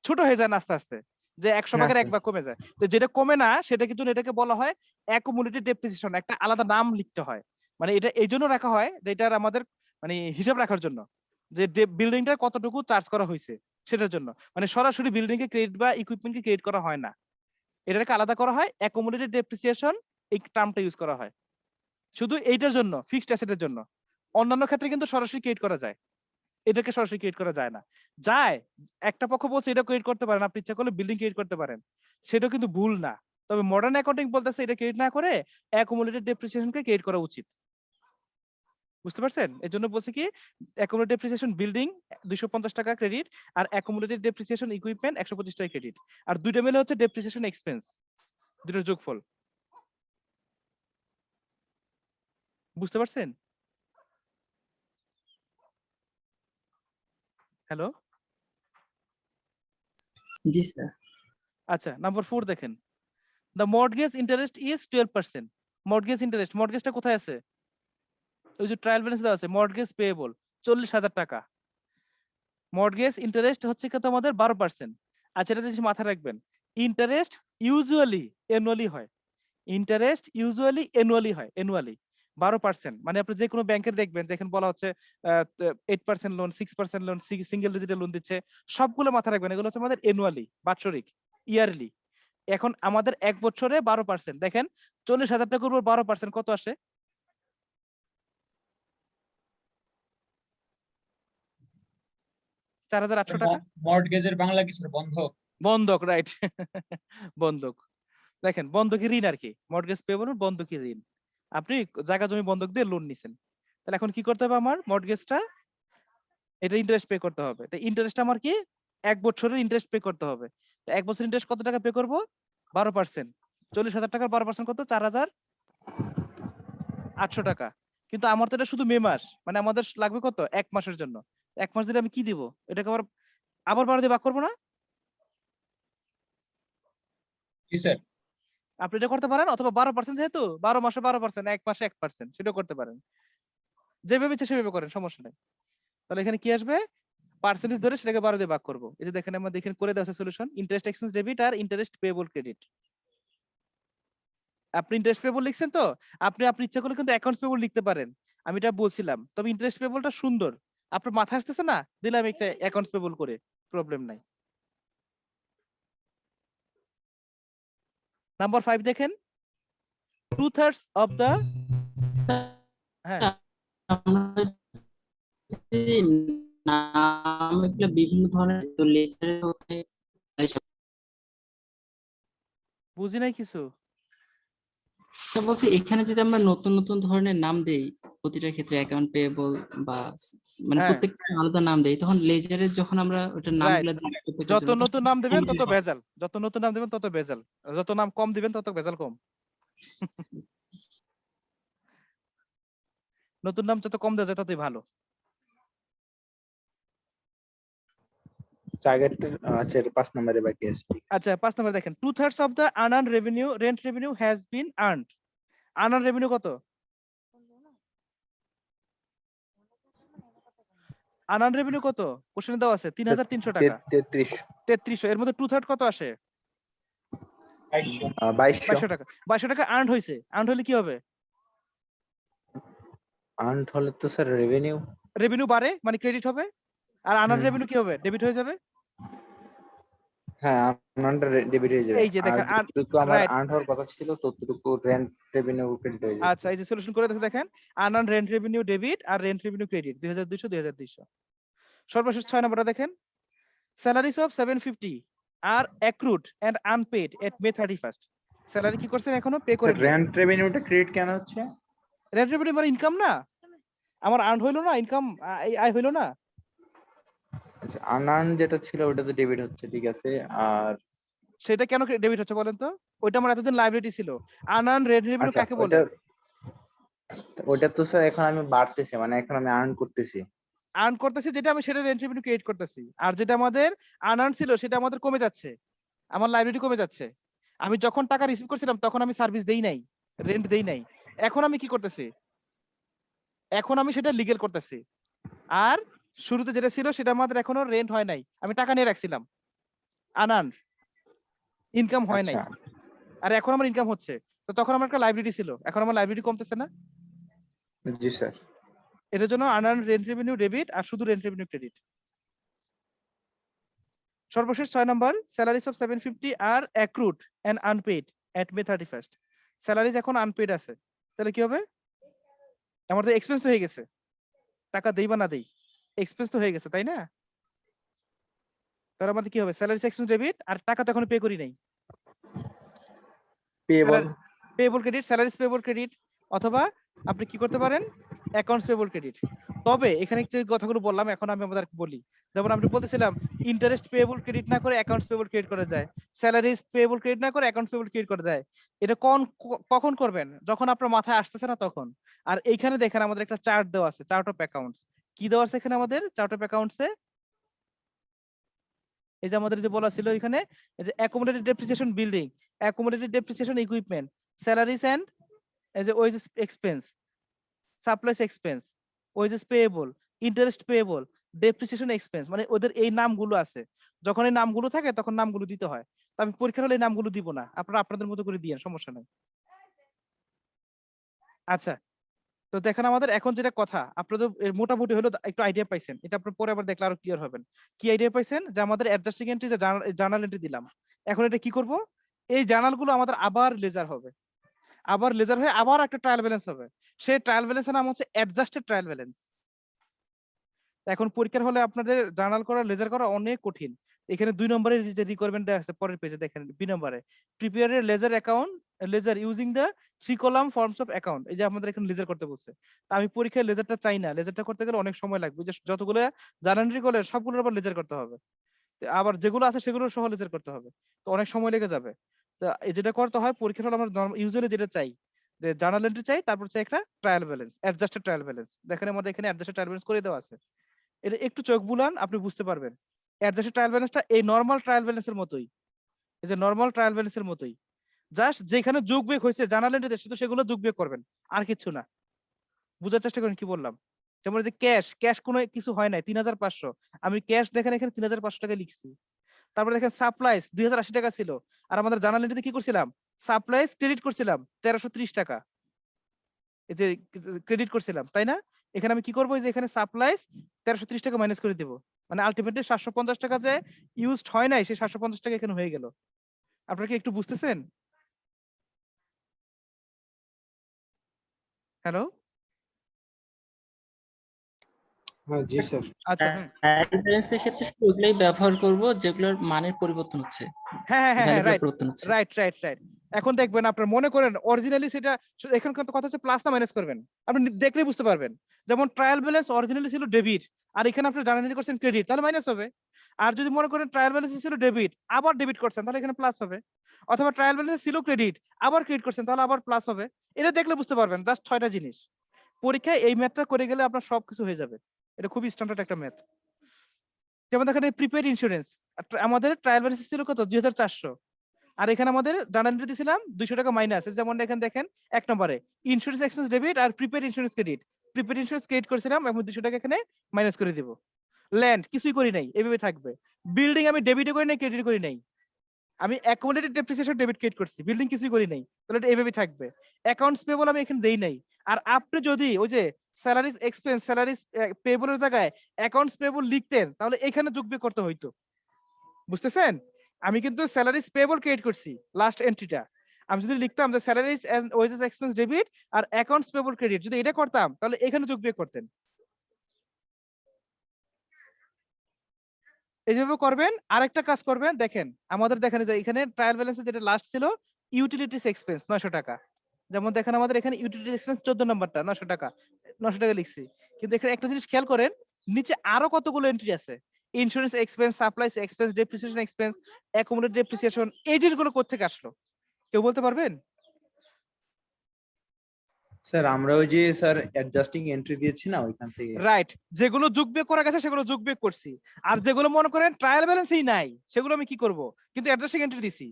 ছোট হয়ে যায় না আস্তে আস্তে, যে 100 ভাগের 1 ভাগ কমে যায়। তো যেটা কমে না সেটা কিন্তু এটাকে বলা হয় অ্যাকুমুলেটেড ডেপ্রিসিয়েশন, একটা আলাদা নাম লিখতে হয়। মানে এটা এই জন্য রাখা হয় যে এটার আমাদের মানে হিসাব রাখার জন্য, যে বিল্ডিংটার কতটুকু চার্জ করা হয়েছে সেটার জন্য। মানে সরাসরি বিল্ডিং কে ক্রেডিট বা ইকুইপমেন্ট কে ক্রেডিট করা হয় না, এটাকে আলাদা করা হয়, অ্যাকুমুলেটেড ডেপ্রিসিয়েশন এই টার্মটা ইউজ করা হয় শুধু এইটার জন্য, ফিক্সড অ্যাসেটের জন্য। অন্যান্য ক্ষেত্রে কিন্তু সরাসরি ক্রেডিট করা যায়, এটাকে সরাসরি ক্রিয়েট করা যায় না। যায়, একটা পক্ষ বলছে এটা ক্রিয়েট করতে পারেন, আপনি ইচ্ছা করলে বিল্ডিং ক্রিয়েট করতে পারেন, সেটাও কিন্তু ভুল না। তবে মডার্ন অ্যাকাউন্টিং বলতেছে এটা ক্রিয়েট না করে অ্যাকুমুলেটেড ডেপ্রিসিয়েশনকে ক্রিয়েট করা উচিত। বুঝতে পারছেন? এজন্য বলছে কি, অ্যাকুমুলেটেড ডেপ্রিসিয়েশন বিল্ডিং 250 টাকা ক্রেডিট, আর অ্যাকুমুলেটেড ডেপ্রিসিয়েশন ইকুইপমেন্ট 125 টাকা ক্রেডিট, আর দুইটা মিলে হচ্ছে ডেপ্রিসিয়েশন এক্সপেন্স, দুটোর যোগফল। বুঝতে পারছেন? হ্যালো, জি স্যার। আচ্ছা নাম্বার 4 দেখেন, the mortgage interest is 12%। Mortgage interest, মর্টগেজটা কোথায় আছে? ওই যে ট্রায়াল ব্যালেন্স দেওয়া আছে, মর্টগেজ পেয়েবল 40,000 টাকা। মর্টগেজ ইন্টারেস্ট হচ্ছে কত আমাদের? 12%। আচ্ছা, এটা জিনিস মাথায় রাখবেন, ইন্টারেস্ট ইউজুয়ালি অ্যানুয়ালি হয়, ইন্টারেস্ট ইউজুয়ালি অ্যানুয়ালি হয়, অ্যানুয়ালি 12%। মানে আপনি যে কোনো ব্যাংকের দেখবেন যেখানে বলা হচ্ছে 8% লোন, 6% লোন, সিঙ্গেল ডিজিটের লোন দিচ্ছে, সবগুলো মাথায় রাখবেন, এগুলো হচ্ছে আমাদের অ্যানুয়ালি, বাৎসরিক, ইয়ারলি। এখন আমাদের 1 বছরে 12%, দেখেন 40,000 টাকার উপর 12% কত আসে? 4,800 টাকা। মর্টগেজের বাংলা কি স্যার? বন্ধক। বন্ধক, রাইট। বন্ধক। দেখেন বন্ধকি ঋণ আর কি, মর্টগেজ পেয়েবল বন্ধকি ঋণ। আপনি জায়গা জমি বন্ধক দিয়ে লোন নিছেন, তাহলে এখন কি করতে হবে? আমার মর্টগেজটা, এটা ইন্টারেস্ট পে করতে হবে। তো ইন্টারেস্ট আমার কি 1 বছরের ইন্টারেস্ট পে করতে হবে। তো 1 বছর ইন্টারেস্ট কত টাকা পে করব? 12%। 40,000 টাকার 12% কত? 4,800 টাকা। কিন্তু আমার তো এটা শুধু মে মাস, মানে আমাদের লাগবে কত? 1 মাসের জন্য। 1 মাস দিলে আমি কি দিব? এটাকে আবার আবার 12 দিয়ে ভাগ করবো না? জি স্যার। আপনি এটা করতে পারেন, অথবা 12% যেহেতু 12 মাসে 12%, 1 মাসে 1%, সেটাও করতে পারেন। যেভাবে ইচ্ছে সেভাবে করেন, সমস্যা নেই। তাহলে এখানে কি আসবে? পার্সেন্টেজ ধরে সেটাকে 12 দিয়ে ভাগ করব। এই যে দেখেন আমরা দেখেন করে দেওয়া আছে সলিউশন, ইন্টারেস্ট এক্সপেন্স ডেবিট আর ইন্টারেস্ট পেয়েবল ক্রেডিট। আপনি ইন্টারেস্ট পেবল লিখছেন তো, আপনি আপনি ইচ্ছা করলে কিন্তু অ্যাকাউন্টস পেবল লিখতে পারেন, আমি এটা বলছিলাম। তবে ইন্টারেস্ট পেবলটা সুন্দর, আপনার মাথা আসতেছে না, দিলাম একটা অ্যাকাউন্টস পেবল করে, প্রবলেম নাই। নাম্বার 5 দেখেন, 2/3 অফ দ্য, হ্যাঁ নাম এগুলো বিভিন্ন ধরনের তো লেজারের ওখানে বুঝি নাই কিছু। বলছি এখানে যদি আমরা নতুন নতুন ধরনের নাম দেই প্রতিটার ক্ষেত্রে অ্যাকাউন্ট পেয়েবল বা মানে হ্যাঁ প্রত্যেকটা আলাদা নাম দেই, তখন লেজারের যখন আমরা ওটার রাইট, নামগুলো দিই প্রত্যেকটার যত জন্য তখন নতুন নাম দিবেন তত confuse হয়। ভেজাল, যত নতুন নাম দিবেন তত ভেজাল, যত নাম কম দিবেন তত ভেজাল কম। নতুন নাম যত কম দেওয়া যায় ততই ভালো। টার্গেটের আচ্ছা এটা 5 নম্বরে বাকি আছে। আচ্ছা 5 নম্বর দেখেন, 2/3 of the unearned revenue, rent revenue has been earned. Unearned revenue কত? আনআর্নড রেভিনিউ কত? কোশ্চেনে দেওয়া আছে 3,300 টাকা। 33 3300, এর মধ্যে 2/3 কত আসে? 2200 2200 2200 টাকা। 2200 টাকা আর্নড হইছে, আর্নড হলে কি হবে? আর্নড হলে তো স্যার রেভিনিউ। রেভিনিউ বাড়ে মানে ক্রেডিট হবে, আর আনআর্নড রেভিনিউ কি হবে? ডেবিট হয়ে যাবে। হ্যাঁ আর্নড ডেবিট হয়ে যাবে। এই যে আর দেখেন যতটুকু আমার রাইট। আর্ন হওয়ার কথা ছিল ততটুকু রেন্ট রেভিনিউ ক্রেডিট হয়ে যাবে। আচ্ছা এই যে সলিউশন করে দেখেন, আনআর্নড রেন্ট রেভিনিউ ডেবিট আর রেন্ট রেভিনিউ ক্রেডিট 2200 2200। সর্বশেষ 6 নম্বরটা দেখেন, salaries of 750 are accrued and unpaid at May 31st. Salary কি করছেন এখনো পে করেন নাই। রেন্ট রেভিনিউটা ক্রেডিট কেন হচ্ছে? রেন্ট রেভিনিউ মানে ইনকাম না, আমার আর্ন হইলো না, ইনকাম আয় হইলো না। আচ্ছা আনআর্ন যেটা ছিল ওটা তো ডেবিট হচ্ছে, ঠিক আছে। আর সেটা কেন ডেবিট হচ্ছে বলেন তো? ওইটা আমার এতদিন লাইবিলিটি ছিল। আনআর্ন রেন্ট রেভিনিউ আচ্ছা কাকে বলে? ওটা তো স্যার এখন আমি বাড়তেছি, মানে এখন আমি আর্ন করতেছি। আর্ন করতেছি যেটা, আমি সেটা রেন্ট রেভিনিউ ক্রিয়েট করতেছি, আর যেটা আমাদের আনআর্ন ছিল সেটা আমাদের কমে যাচ্ছে, আমার লাইবিলিটি কমে যাচ্ছে। আমি যখন টাকা রিসিভ করছিলাম তখন আমি সার্ভিস দেই নাই, রেন্ট দেই নাই। এখন আমি কি করতেছি? এখন আমি সেটা লিগ্যাল করতেছি। আর শুরুতে যেটা ছিল সেটা আমাদের এখনো রেন্ট হয় নাই, আমি টাকা নিয়ে রাখছিলাম, আনান ইনকাম হয় নাই। আচ্ছা আর এখন আমার ইনকাম হচ্ছে, তো তখন আমার একটা লাইবিলিটি ছিল, এখন আমার লাইবিলিটি কমতেছে না। জি স্যার। এটার জন্য আনান রেন্ট রেভিনিউ ডেবিট আর শুধু রেন্ট রেভিনিউ ক্রেডিট। সর্বশেষ 6 number, salaries of 750 are accrued and unpaid at May 31st। Salaries এখন আনপেইড আছে, তাহলে কি হবে? আমার তো এক্সপেন্স তো হয়ে গেছে, টাকা দেই বা না দেই এক্সপেন্স তো হয়ে গেছে, তাই না? তার আমাদের কি হবে? স্যালারিজ এক্সপেন্স ডেবিট, আর টাকা তো এখনো পে করি নাই, payable payable credit, salaries payable credit, অথবা আপনি কি করতে পারেন অ্যাকাউন্টস পেবল ক্রেডিট। তবে এখানে যে কথাগুলো বললাম এখন আমি আমাদের বলি, যেমন আমি বলতেছিলাম ইন্টারেস্ট পেবল ক্রেডিট না করে অ্যাকাউন্টস পেবল ক্রেডিট করা যায়, স্যালারিজ পেবল ক্রেডিট না করে অ্যাকাউন্টস পেবল ক্রেডিট করা যায়। এটা কখন করবেন? যখন আপনার মাথায় আসতেছে না তখন। আর এইখানে দেখেন আমাদের একটা চার্ট দেওয়া আছে, চার্ট অফ অ্যাকাউন্টস। কি দেওয়া আছে এখানে আমাদের চার্ট অফ অ্যাকাউন্টসে? এই যে আমাদের যে বলা ছিল এখানে, এই যে accommodated depreciation building, accommodated depreciation equipment, salaries and এই যে wages expense, supplies expense, wages payable, interest payable, depreciation expense, মানে ওদের এই নামগুলো আছে। যখন এই নামগুলো থাকে তখন নামগুলো দিতে হয়। তো আমি পরীক্ষার হলে এই নামগুলো দিব না, আপনারা আপনাদের মতো করে দিয়েন, সমস্যা নাই। আচ্ছা, তো দেখেন আমাদের এখন যেটা কথা, আপনাদের মোটামুটি হলো একটু আইডিয়া পাইছেন, এটা আপনার পরে আবার দেখলে আরো ক্লিয়ার হবেন। কি আইডিয়া পাইছেন? যে আমাদের অ্যাডজাস্টিং এন্ট্রি যে জার্নাল এন্ট্রি দিলাম, এখন এটা কি করব? এই জার্নাল গুলো আমাদের আবার লেজার হবে, আবার লেজার হয়ে আবার একটা ট্রায়াল ব্যালেন্স হবে। সেই ট্রায়াল ব্যালেন্সের নাম হচ্ছে অ্যাডজাস্টেড ট্রায়াল ব্যালেন্স। এখন পরীক্ষার হলে আপনাদের জার্নাল করা, লেজার করা অনেক কঠিন। এখানে 2 নম্বরের যে রিকোয়ারমেন্ট দেওয়া আছে পরের পেজে দেখেন, বি নম্বরে prepare a ledger account, ledger using the 3 column forms of account. এই যে আমাদের এখানে লেজার করতে বলছে, তা আমি পরীক্ষায় লেজারটা চাই না, লেজারটা করতে গেলে অনেক সময় লাগবে, যে যতগুলো জার্নাল এন্ট্রি করলে সবগুলোর আবার লেজার করতে হবে, আবার যেগুলো আছে সেগুলো সহ লেজার করতে হবে, তো অনেক সময় লেগে যাবে। তো এই যেটা করতে হয় পরীক্ষার হলে আমরা ইউজুয়ালি যেটা চাই, যে জার্নাল এন্ট্রি চাই, তারপর চাই একটা trial balance, adjusted trial balance. দেখেন আমাদের এখানে অ্যাডজাস্টেড ট্রায়াল ব্যালেন্স করে দেওয়া আছে, এটা একটু চোখ বুলান আপনি বুঝতে পারবেন। অ্যাডজাস্টেড ট্রায়াল ব্যালেন্সটা এই নরমাল ট্রায়াল ব্যালেন্সের মতোই, এই যে নরমাল ট্রায়াল ব্যালেন্সের মতোই, জাস্ট যেখানে যোগ বিয়োগ হয়েছে জার্নাল এন্ট্রিতে শুধু সেগুলো যোগ বিয়োগ করবেন, আর কিছু না। বুঝার চেষ্টা করেন কি বললাম। যেমন এই যে ক্যাশ কোনো কিছু হয় নাই 3,500, আমি ক্যাশ দেখেন এখানে 3,500 টাকা লিখছি। তারপরে দেখেন সাপ্লাইস 2,080 টাকা ছিল, আর আমাদের জার্নাল এন্ট্রিতে কি করছিলাম সাপ্লাইস ক্রেডিট করছিলাম 1330 টাকা, এই যে ক্রেডিট করছিলাম, তাই না? এখানে আমি কি করবো, এই যে এখানে সাপ্লাইস 1330 টাকা মাইনাস করে দিব, মানে আলটিমেটলি 750 টাকা যে ইউজড হয় নাই, সেই 750 টাকা এখানে হয়ে গেল। আপনারা কি একটু বুঝতেছেন? হ্যালো, হ্যাঁ জি স্যার। আচ্ছা, হ্যাঁ ট্রায়াল ব্যালেন্সের ক্ষেত্রে শুধু ওগুলাই ব্যবহার করব যেগুলোর মানের পরিবর্তন হচ্ছে, হ্যাঁ হ্যাঁ হ্যাঁ ভ্যালুগুলোর রাইট পরিবর্তন হচ্ছে। Right right right. এখন দেখবেন আপনার মনে করেন অরিজিনালি সেটা, এখানে কিন্তু কথা হচ্ছে প্লাস না মাইনাস করবেন, আপনি দেখলেই বুঝতে পারবেন। যেমন ট্রায়াল ব্যালেন্স অরিজিনালি ছিল ডেবিট, আর এখানে আপনি জার্নালি করছেন ক্রেডিট, তাহলে মাইনাস হবে। আর যদি মনে করেন ট্রায়াল ব্যালেন্স ছিল ডেবিট, আবার ডেবিট করছেন, তাহলে এখানে প্লাস হবে। অথবা ট্রায়াল ব্যালেন্স ছিল ক্রেডিট, আবার ক্রেডিট করছেন, তাহলে আবার প্লাস হবে। এটা দেখলে বুঝতে পারবেন, জাস্ট 6টা জিনিস। পরীক্ষায় এই ম্যাথটা করে গেলে আপনার সবকিছু হয়ে যাবে। এটা খুবই স্ট্যান্ডার্ড একটা ম্যাথ। যেমন দেখেন এই প্রিপেড ইন্স্যুরেন্স, আমাদের ট্রায়াল ব্যালেন্স ছিল কত, 2400, আর এখানে আমাদের জার্নালি দিয়েছিলাম 200 টাকা মাইনাস। যেমন এখানে দেখেন 1 নম্বরে ইন্স্যুরেন্স এক্সপেন্স ডেবিট আর prepaid insurance credit, prepaid insurance credit করেছিলাম এবং 200 টাকা এখানে মাইনাস করে দিব। ল্যান্ড কিছুই করি নাই, এভাবে থাকবে। বিল্ডিং আমি ডেবিটও করি নাই, ক্রেডিট করি নাই, আমি অ্যাকোমোডেটেড ডেপ্রিসিয়েশন ডেবিট ক্রেডিট করছি, বিল্ডিং কিছুই করি নাই, তাহলে এটা এভাবে থাকবে। অ্যাকাউন্টস পেবল আমি এখানে দেই নাই। আর আপনি যদি ওই যে স্যালারিজ এক্সপেন্স স্যালারিজ পেবলের জায়গায় অ্যাকাউন্টস পেবল লিখতেন, তাহলে এখানে যোগ বিয়োগ করতে হইতো। বুঝতেছেন? আমি কিন্তু স্যালারিজ পেবল ক্রিয়েট করছি লাস্ট এন্ট্রিটা। আমি যদি লিখতাম যে salaries and wages expense debit আর অ্যাকাউন্টস পেবল ক্রেডিট, যদি এটা করতাম তাহলে এখানে যোগ বিয়োগ করতেন। এইভাবে করবেন। আরেকটা কাজ করবেন, দেখেন আমাদের দেখেন যে এখানে ট্রায়াল ব্যালেন্সে যেটা লাস্ট ছিল ইউটিলিটিস এক্সপেন্স 900 টাকা। যেমন দেখেন আমাদের এখানে ইউটিলিটি এক্সপেন্স 14 নাম্বারটা 900 টাকা, 900 টাকা লিখছি। কিন্তু এখানে একটা জিনিস খেয়াল করেন, নিচে আরো কতগুলো এন্ট্রি আছে, insurance expense, supplies expense, depreciation expense, accommodated depreciation, এই জিনিসগুলো কোত্থেকে আসলো কেউ বলতে পারবেন? স্যার আমরা ওই যে স্যার অ্যাডজাস্টিং এন্ট্রি দিয়েছি না, ওইখান থেকে। রাইট, যেগুলো যোগ বিয়োগ করা গেছে সেগুলো যোগ বিয়োগ করছি, আর যেগুলো মনে করেন ট্রায়াল ব্যালেন্সই নাই সেগুলো আমি কি করব, কিন্তু অ্যাডজাস্টিং এন্ট্রি দিছি,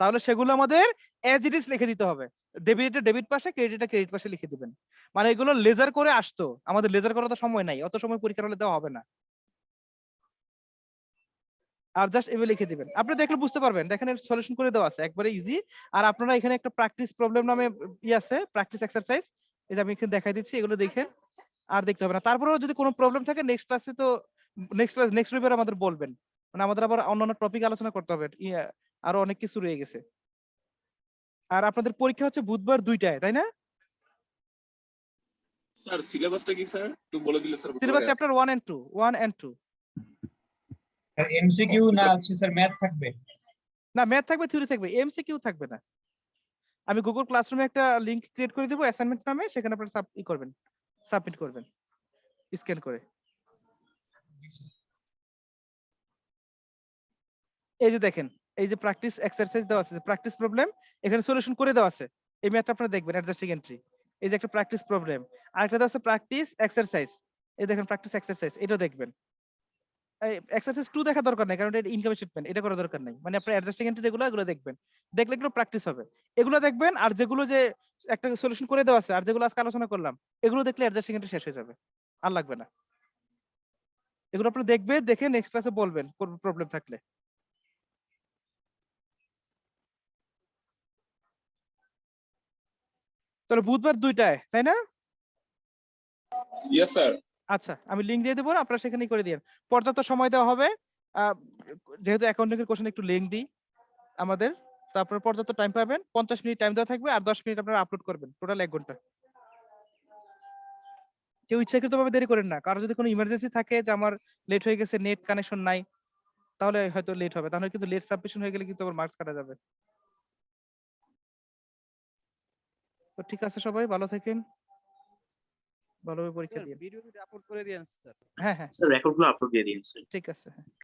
তাহলে সেগুলো আমাদের এজ ইট ইজ লিখে দিতে হবে। ডেবিটে ডেবিট পাশে, ক্রেডিটে ক্রেডিট পাশে লিখে দিবেন। মানে এগুলো লেজার করে আসতো, আমাদের লেজার করার তো সময় নাই, অত সময় পরীক্ষার হলে দেওয়া হবে না। আর জাস্ট এভাবে লিখে দিবেন, আপনি দেখলে বুঝতে পারবেন। দেখেন এর সলিউশন করে দেওয়া আছে, একবারে ইজি। আর আপনারা এখানে একটা প্র্যাকটিস প্রবলেম নামে আছে, প্র্যাকটিস এক্সারসাইজ, এই যে আমি এখানে দেখাই দিচ্ছি, এগুলো দেখেন আর দেখতে হবে না। তারপরেও যদি কোনো প্রবলেম থাকে নেক্সট ক্লাসে তো নেক্সট রবিবার আমাদের বলবেন, মানে আমাদের আবার অন্যান্য টপিক আলোচনা করতে হবে, আরো অনেক কিছু রয়ে গেছে। আর আপনাদের পরীক্ষা হচ্ছে বুধবার 2টায়, তাই না? স্যার সিলেবাসটা কি স্যার একটু বলে দিলে sir syllabus chapter 1 and 2, 1 and 2। আর এমসিকিউ না হচ্ছে স্যার ম্যাথ থাকবে? না, ম্যাথ থাকবে, থিওরি থাকবে, এমসিকিউ থাকবে না। আমি গুগল ক্লাসরুমে একটা লিংক ক্রিয়েট করে দেব অ্যাসাইনমেন্ট নামে, সেখানে আপনারা সাবমিট করবেন স্ক্যান করে। এই যে দেখেন, এই যে প্র্যাকটিস এক্সারসাইজ দেওয়া আছে, প্র্যাকটিস প্রবলেম, এখানে সলিউশন করে দেওয়া আছে। এই ম্যাথটা আপনারা দেখবেন, অ্যাডজাস্টিং এন্ট্রি, এই যে একটা প্র্যাকটিস প্রবলেম, আরেকটা দেওয়া আছে প্র্যাকটিস এক্সারসাইজ, এই দেখেন প্র্যাকটিস এক্সারসাইজ, এটাও দেখবেন। এই এক্সারসাইজ 2 দেখা দরকার নাই, কারণ এটা ইনকাম স্টেটমেন্ট, এটা করা দরকার নাই। মানে আপনার অ্যাডজাস্টিং এন্ট্রি যেগুলো, এগুলো দেখবেন, দেখলে এগুলো প্র্যাকটিস হবে, এগুলো দেখবেন। আর যেগুলো যে একটা সলিউশন করে দেওয়া আছে, আর যেগুলো আজকে আলোচনা করলাম, এগুলো দেখলে অ্যাডজাস্টিং এন্ট্রি শেষ হয়ে যাবে, আর লাগবে না। এগুলো আপনি দেখবে, দেখে নেক্সট ক্লাসে বলবেন প্রবলেম থাকলে। তাহলে বুধবার 2টায়, তাই না? Yes sir. আচ্ছা, আমি লিংক দিয়ে দেবো, আপনারা সেখানেই করে দিন। পর্যাপ্ত সময় দেওয়া হবে, আহ, যেহেতু অ্যাকাউন্টিং এর কোশ্চেন একটু লেন্থি আমাদের, তারপরে পর্যাপ্ত টাইম পাবেন, 50 মিনিট টাইম দেওয়া থাকবে, আর 10 মিনিট আপনারা আপলোড করবেন, টোটাল 1 ঘন্টা। কেউ ইচ্ছাকৃতভাবে দেরি করেন না, কারো যদি কোনো ইমার্জেন্সি থাকে যে আমার লেট হয়ে গেছে, নেট কানেকশন নাই, তাহলে হয়তো লেট হবে, তাহলে কিন্তু লেট সাবমিশন হয়ে গেলে কিন্তু আবার মার্কস কাটা যাবে। তো ঠিক আছে, সবাই ভালো থাকেন, ভালোভাবে পরীক্ষা স্যার দিন। ভিডিও আপলোড করে দিয়েন স্যার। হ্যাঁ হ্যাঁ স্যার রেকর্ডগুলো আপলোড দিয়ে দিন স্যার। ঠিক আছে, হ্যাঁ।